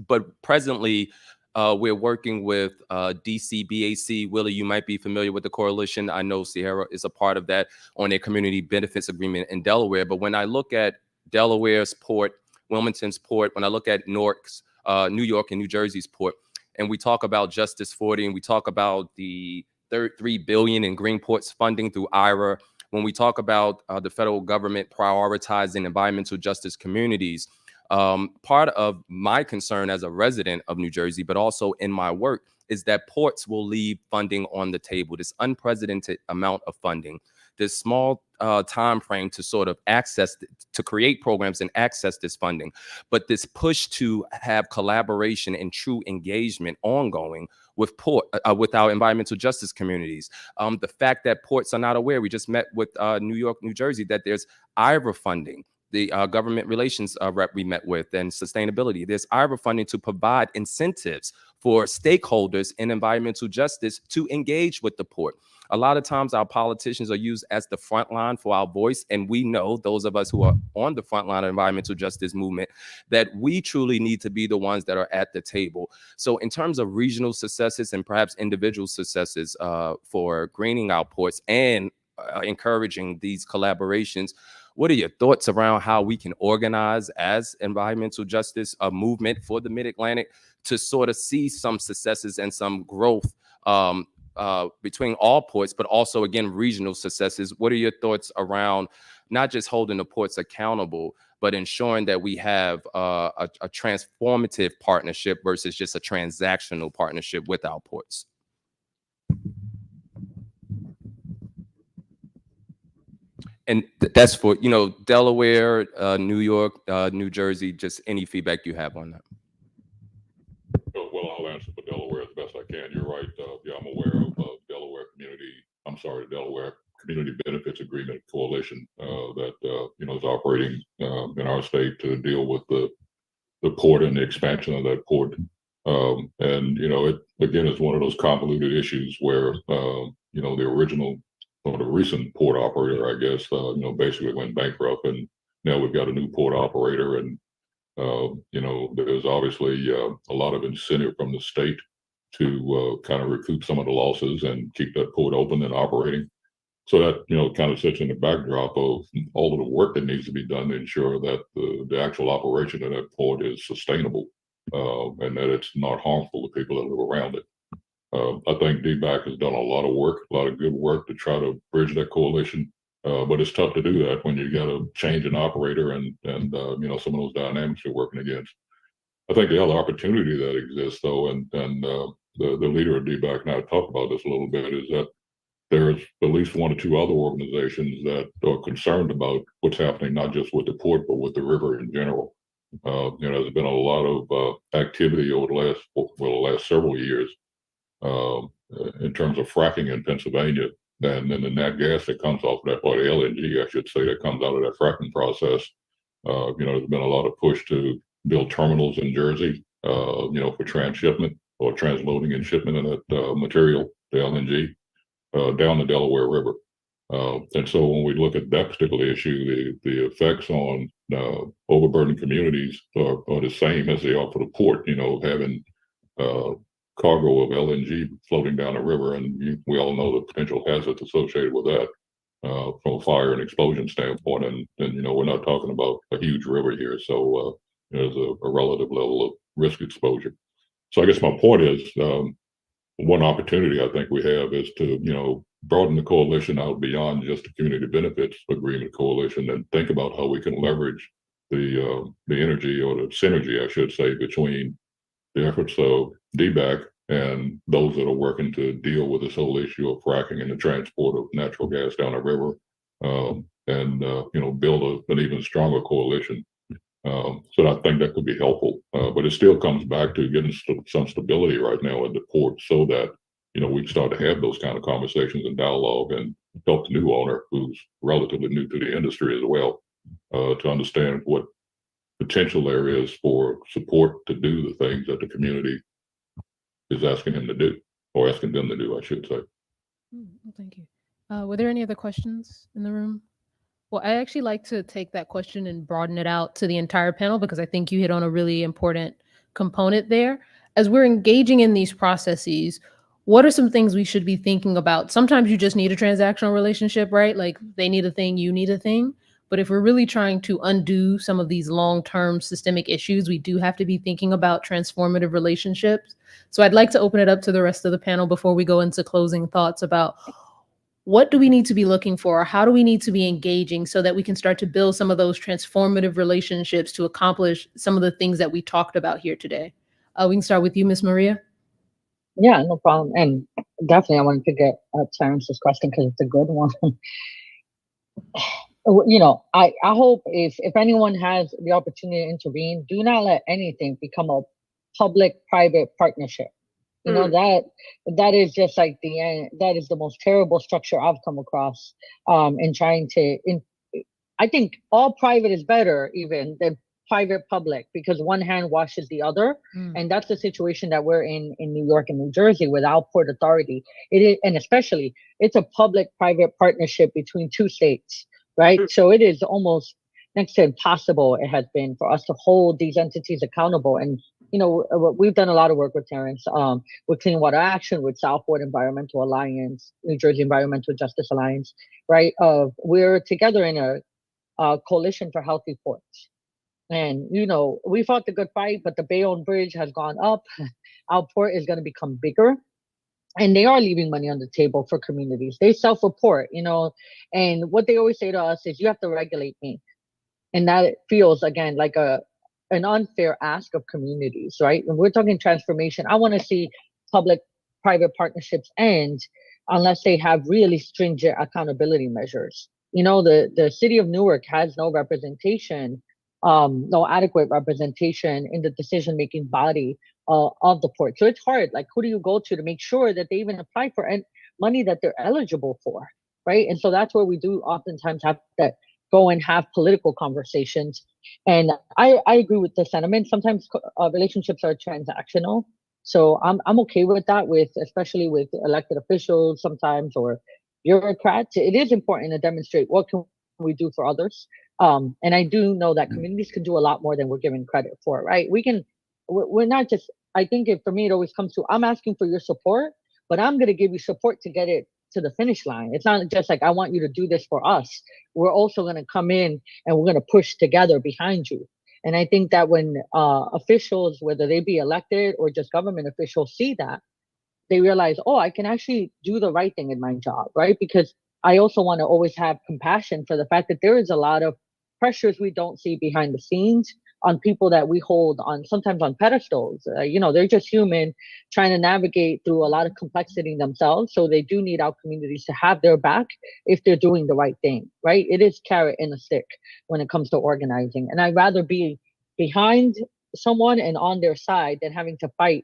but presently, we're working with DCBAC. Willie, you might be familiar with the coalition. I know Sierra is a part of that on their community benefits agreement in Delaware. But when I look at Delaware's port, Wilmington's port, when I look at Newark's, New York and New Jersey's port, and we talk about Justice 40, and we talk about the $3 billion in Green Ports funding through IRA, when we talk about the federal government prioritizing environmental justice communities, part of my concern as a resident of New Jersey, but also in my work, is that ports will leave funding on the table, this unprecedented amount of funding, this small time frame to sort of to create programs and access this funding. But this push to have collaboration and true engagement ongoing with with our environmental justice communities. The fact that ports are not aware, we just met with New York, New Jersey, that there's IRA funding, the government relations rep we met with, and sustainability. There's IRA funding to provide incentives for stakeholders in environmental justice to engage with the port. A lot of times our politicians are used as the front line for our voice, and we know, those of us who are on the front line of environmental justice movement, that we truly need to be the ones that are at the table. So in terms of regional successes and perhaps individual successes for greening our ports and encouraging these collaborations, what are your thoughts around how we can organize as environmental justice movement for the Mid-Atlantic to sort of see some successes and some growth between all ports, but also, again, regional successes? What are your thoughts around not just holding the ports accountable, but ensuring that we have a transformative partnership versus just a transactional partnership with our ports? And that's for, Delaware, New York, New Jersey, just any feedback you have on that. Well, I'll answer for Delaware as best I can. You're right. Yeah, I'm aware of Delaware community. I'm sorry, Delaware community benefits agreement coalition that is operating in our state to deal with the port and the expansion of that port. And it again is one of those convoluted issues where the original or the recent port operator, I guess, basically went bankrupt, and now we've got a new port operator, and there's obviously a lot of incentive from the state to kind of recoup some of the losses and keep that port open and operating. So that kind of sits in the backdrop of all of the work that needs to be done to ensure that the actual operation of that port is sustainable and that it's not harmful to people that live around it. I think DBAC has done a lot of work, a lot of good work to try to bridge that coalition. But it's tough to do that when you got to change an operator and some of those dynamics you're working against. I think the other opportunity that exists, though, and the leader of DBAC and I talked about this a little bit, is that there's at least one or two other organizations that are concerned about what's happening, not just with the port, but with the river in general. There's been a lot of activity over the last several years in terms of fracking in Pennsylvania, and then the nat gas that comes off of that, or the LNG, I should say, that comes out of that fracking process. There's been a lot of push to build terminals in Jersey, for transshipment or transloading and shipment of that material, the LNG, down the Delaware River. And so when we look at that particular issue, the effects on overburdened communities are the same as they are for the port, having cargo of LNG floating down the river, and we all know the potential hazards associated with that from a fire and explosion standpoint. And we're not talking about a huge river here, so there's a relative level of risk exposure. So I guess my point is, one opportunity I think we have is to broaden the coalition out beyond just the community benefits agreement coalition, and think about how we can leverage the energy, or the synergy, I should say, between the efforts of DBAC and those that are working to deal with this whole issue of fracking and the transport of natural gas down the river, and build an even stronger coalition. So I think that could be helpful, but it still comes back to getting some stability right now at the port, so that we can start to have those kind of conversations and dialogue, and help the new owner, who's relatively new to the industry as well, to understand what potential there is for support to do the things that the community is asking him to do, or asking them to do, I should say. Well, thank you. Were there any other questions in the room? Well, I actually like to take that question and broaden it out to the entire panel, because I think you hit on a really important component there. As we're engaging in these processes, what are some things we should be thinking about? Sometimes you just need a transactional relationship, right? Like they need a thing, you need a thing. But if we're really trying to undo some of these long-term systemic issues, we do have to be thinking about transformative relationships. So I'd like to open it up to the rest of the panel before we go into closing thoughts about what do we need to be looking for? How do we need to be engaging so that we can start to build some of those transformative relationships to accomplish some of the things that we talked about here today? We can start with you, Miss Maria. Yeah, no problem. And definitely, I wanted to get Terence's question because it's a good one. I hope if anyone has the opportunity to intervene, do not let anything become a public-private partnership. That is just like the end. That is the most terrible structure I've come across in trying to. I think all private is better even than private public, because one hand washes the other, and that's the situation that we're in New York and New Jersey with our Port Authority. It is, and especially it's a public-private partnership between two states, right? So it is almost next to impossible. It has been for us to hold these entities accountable. And we've done a lot of work with Terrence, with Clean Water Action, with Southport Environmental Alliance, New Jersey Environmental Justice Alliance, right? We're together in a coalition for healthy ports. And, we fought the good fight, but the Bayonne Bridge has gone up. Our port is going to become bigger. And they are leaving money on the table for communities. They self-report, and what they always say to us is, you have to regulate me. And that feels, again, like an unfair ask of communities, right? When we're talking transformation, I want to see public-private partnerships end unless they have really stringent accountability measures. The city of Newark has no representation, no adequate representation in the decision-making body of the port. So it's hard. Like, who do you go to make sure that they even apply for money that they're eligible for? right? And so that's where we do oftentimes have to go and have political conversations. And I agree with the sentiment. Sometimes relationships are transactional. So I'm okay with that, with especially with elected officials sometimes, or bureaucrats. It is important to demonstrate what can we do for others. And I do know that communities can do a lot more than we're given credit for, right? We're not just, I think for me, it always comes to, I'm asking for your support, but I'm going to give you support to get it to the finish line. It's not just like, I want you to do this for us. We're also going to come in and we're going to push together behind you. And I think that when officials, whether they be elected or just government officials, see that, they realize, oh, I can actually do the right thing in my job, right? Because I also want to always have compassion for the fact that there is a lot of pressures we don't see behind the scenes on people that we hold on, sometimes on pedestals. They're just human trying to navigate through a lot of complexity themselves. So they do need our communities to have their back if they're doing the right thing, right? It is carrot and a stick when it comes to organizing. And I'd rather be behind someone and on their side than having to fight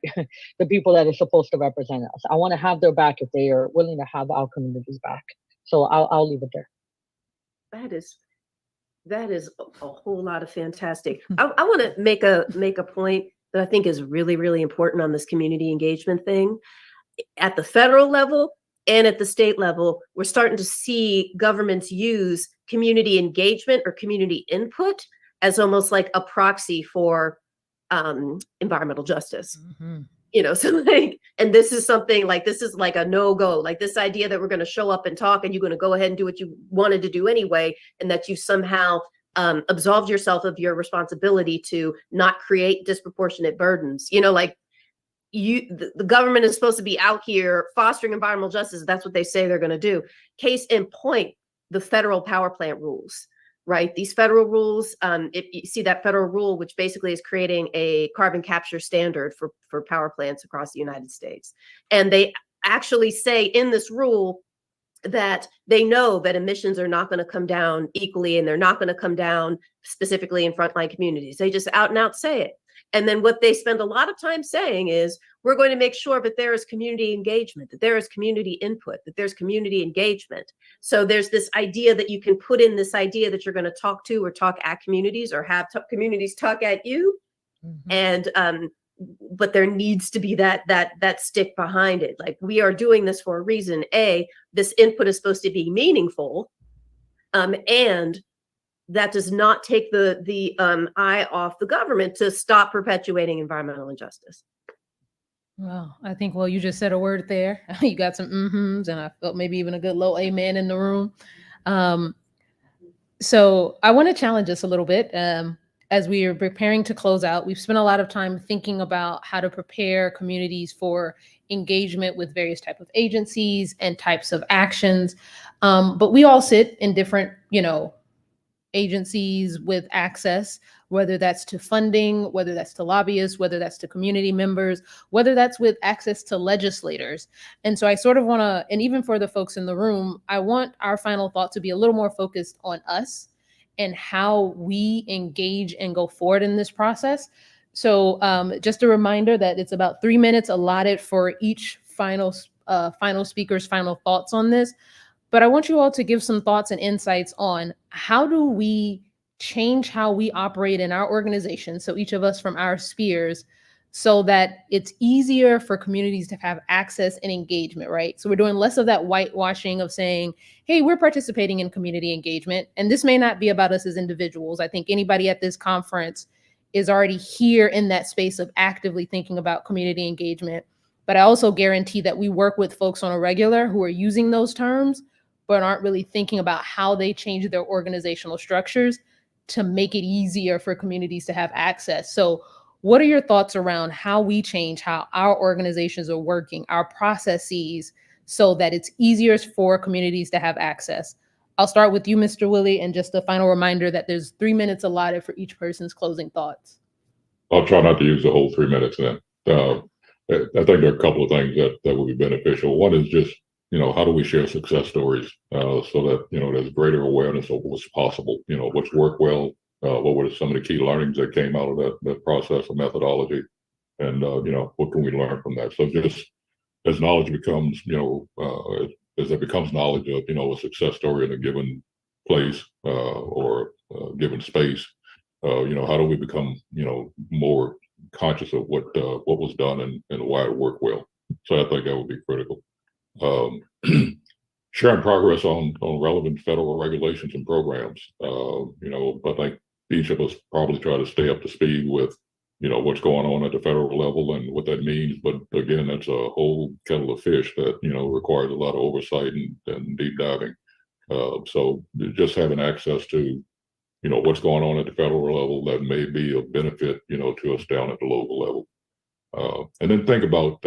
the people that are supposed to represent us. I want to have their back if they are willing to have our communities back. So I'll leave it there. That is a whole lot of fantastic. I want to make a point that I think is really, really important on this community engagement thing. At the federal level and at the state level, we're starting to see governments use community engagement or community input as almost like a proxy for environmental justice. So and this is something like, this is like a no-go, like this idea that we're going to show up and talk and you're going to go ahead and do what you wanted to do anyway, and that you somehow absolved yourself of your responsibility to not create disproportionate burdens. The government is supposed to be out here fostering environmental justice. That's what they say they're going to do. Case in point, the federal power plant rules. Right? These federal rules, if you see that federal rule, which basically is creating a carbon capture standard for power plants across the United States. And they actually say in this rule that they know that emissions are not going to come down equally, and they're not going to come down specifically in frontline communities. They just out and out say it. And then what they spend a lot of time saying is, we're going to make sure that there is community engagement, that there is community input, that there's community engagement. So there's this idea that you can put in this idea that you're going to talk to or talk at communities or have communities talk at you. And but there needs to be that stick behind it. Like, we are doing this for a reason. This input is supposed to be meaningful, and that does not take the eye off the government to stop perpetuating environmental injustice. Well, I think, you just said a word there. You got some mm-hms, and I felt maybe even a good low amen in the room. So I want to challenge us a little bit. As we are preparing to close out, we've spent a lot of time thinking about how to prepare communities for engagement with various types of agencies and types of actions. But we all sit in different, agencies with access, whether that's to funding, whether that's to lobbyists, whether that's to community members, whether that's with access to legislators. And so I sort of want to, and even for the folks in the room, I want our final thought to be a little more focused on us and how we engage and go forward in this process. So just a reminder that it's about 3 minutes allotted for each final speaker's final thoughts on this. But I want you all to give some thoughts and insights on how do we change how we operate in our organization, so each of us from our spheres, so that it's easier for communities to have access and engagement, right? So we're doing less of that whitewashing of saying, hey, we're participating in community engagement. And this may not be about us as individuals. I think anybody at this conference is already here in that space of actively thinking about community engagement. But I also guarantee that we work with folks on a regular who are using those terms, but aren't really thinking about how they change their organizational structures to make it easier for communities to have access. So what are your thoughts around how we change how our organizations are working, our processes, so that it's easier for communities to have access? I'll start with you, Mr. Willie, and just a final reminder that there's 3 minutes allotted for each person's closing thoughts. I'll try not to use the whole 3 minutes then. I think there are a couple of things that would be beneficial. One is just, how do we share success stories so that, there's greater awareness of what's possible, what's worked well, what were some of the key learnings that came out of that process or methodology, and, what can we learn from that? So just as knowledge becomes, as it becomes knowledge of, a success story in a given place or given space, how do we become, more conscious of what was done and why it worked well. So I think that would be critical. Sharing progress on relevant federal regulations and programs. I think each of us probably try to stay up to speed with, what's going on at the federal level and what that means. But again, that's a whole kettle of fish that, requires a lot of oversight and deep diving. So just having access to, what's going on at the federal level that may be of benefit, to us down at the local level. And then think about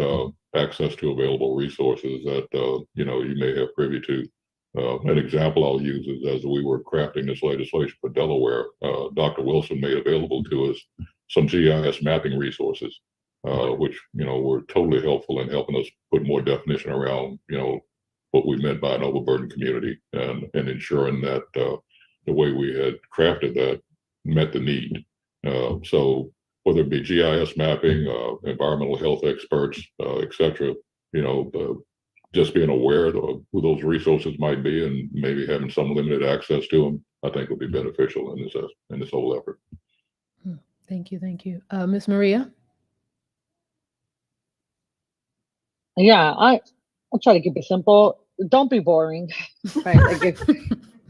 access to available resources that, you may have privy to. An example I'll use is as we were crafting this legislation for Delaware, Dr. Wilson made available to us some GIS mapping resources, which, were totally helpful in helping us put more definition around, what we meant by an overburdened community and ensuring that the way we had crafted that met the need. So whether it be GIS mapping, environmental health experts, et cetera, just being aware of who those resources might be and maybe having some limited access to them, I think would be beneficial in this whole effort. Thank you. Miss Maria? Yeah, I'll try to keep it simple. Don't be boring, right? Like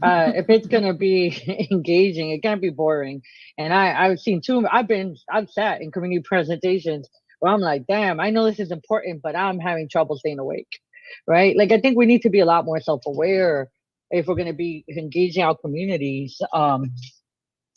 if it's gonna be engaging, it can't be boring. And I've seen I've sat in community presentations where I'm like, damn, I know this is important, but I'm having trouble staying awake, right? Like I think we need to be a lot more self-aware if we're gonna be engaging our communities.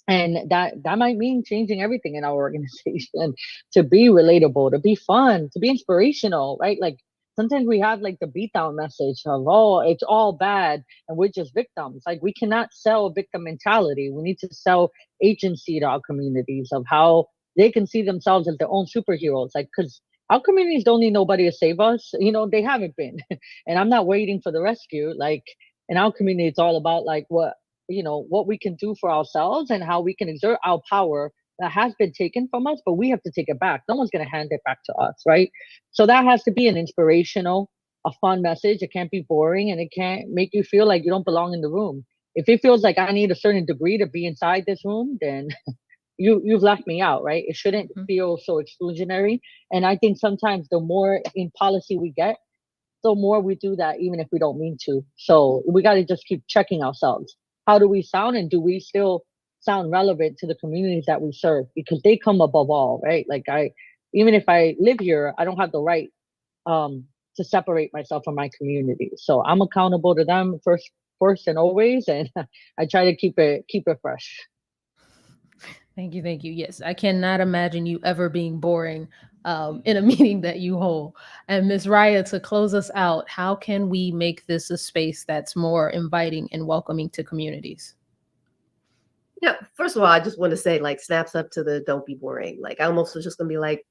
And that might mean changing everything in our organization to be relatable, to be fun, to be inspirational, right? Like sometimes we have like the beatdown message of, oh, it's all bad and we're just victims. Like we cannot sell victim mentality. We need to sell agency to our communities of how they can see themselves as their own superheroes. Like, because our communities don't need nobody to save us. They haven't been. And I'm not waiting for the rescue. Like in our community, it's all about like what we can do for ourselves and how we can exert our power that has been taken from us, but we have to take it back. No one's going to hand it back to us, right? So that has to be an inspirational, a fun message. It can't be boring and it can't make you feel like you don't belong in the room. If it feels like I need a certain degree to be inside this room, then you've left me out, right? It shouldn't feel so exclusionary. And I think sometimes the more in policy we get, the more we do that, even if we don't mean to. So we got to just keep checking ourselves. How do we sound, and do we still sound relevant to the communities that we serve? Because they come above all, right? Like even if I live here, I don't have the right to separate myself from my community. So I'm accountable to them first and always, and I try to keep it fresh. Thank you. Yes, I cannot imagine you ever being boring in a meeting that you hold. And Ms. Raya, to close us out, how can we make this a space that's more inviting and welcoming to communities? Yeah, first of all, I just want to say, like, snaps up to the don't be boring. Like, I almost was just going to be like,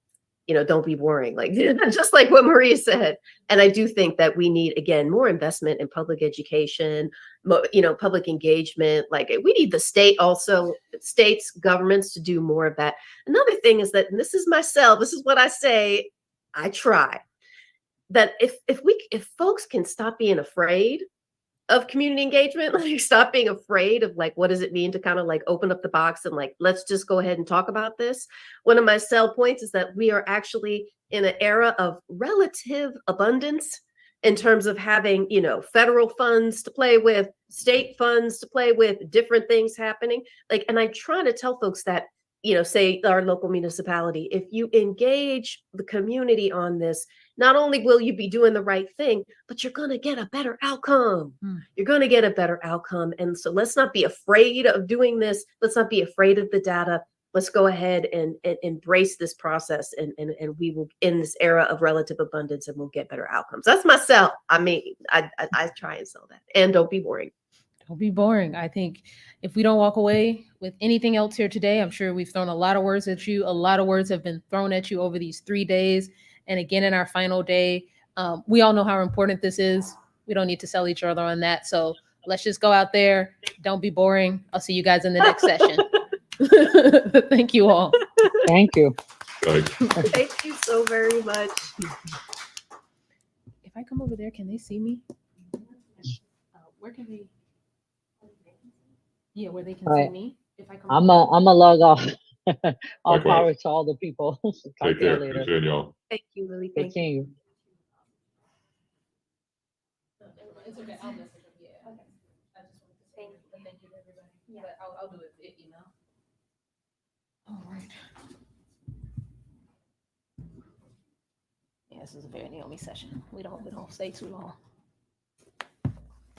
don't be boring. Like, just like what Maria said. And I do think that we need, again, more investment in public education, public engagement. Like, we need the states, governments to do more of that. Another thing is that, and this is what I say, I try, that if folks can stop being afraid of community engagement, like stop being afraid of like, what does it mean to kind of like open up the box and like, let's just go ahead and talk about this. One of my sell points is that we are actually in an era of relative abundance in terms of having, federal funds to play with, state funds to play with, different things happening. Like, and I try to tell folks that, say our local municipality, if you engage the community on this, not only will you be doing the right thing, but you're going to get a better outcome. You're going to get a better outcome. And so let's not be afraid of doing this. Let's not be afraid of the data. Let's go ahead and embrace this process. And we will, in this era of relative abundance, and we'll get better outcomes. That's my sell. I mean, I try and sell that. And don't be boring. Don't be boring. I think if we don't walk away with anything else here today, I'm sure we've thrown a lot of words at you. A lot of words have been thrown at you over these 3 days. And again, in our final day, we all know how important this is. We don't need to sell each other on that. So let's just go out there. Don't be boring. I'll see you guys in the next session. Thank you all. Thank you. Thank you so very much. If I come over there, can they see me? Where can they? Yeah, where they can All see right. me if I come. I'm a log off. All Likewise. power to all the people. Talk Take to y'all care. Good later. seeing y'all. Thank you, Lily. Good Thank you. seeing you. It's okay. I'll message them. Yeah. I just wanted to say thank you to everybody. But I'll do it via email. All right. Yeah, this is a very Naomi session. We don't stay too long.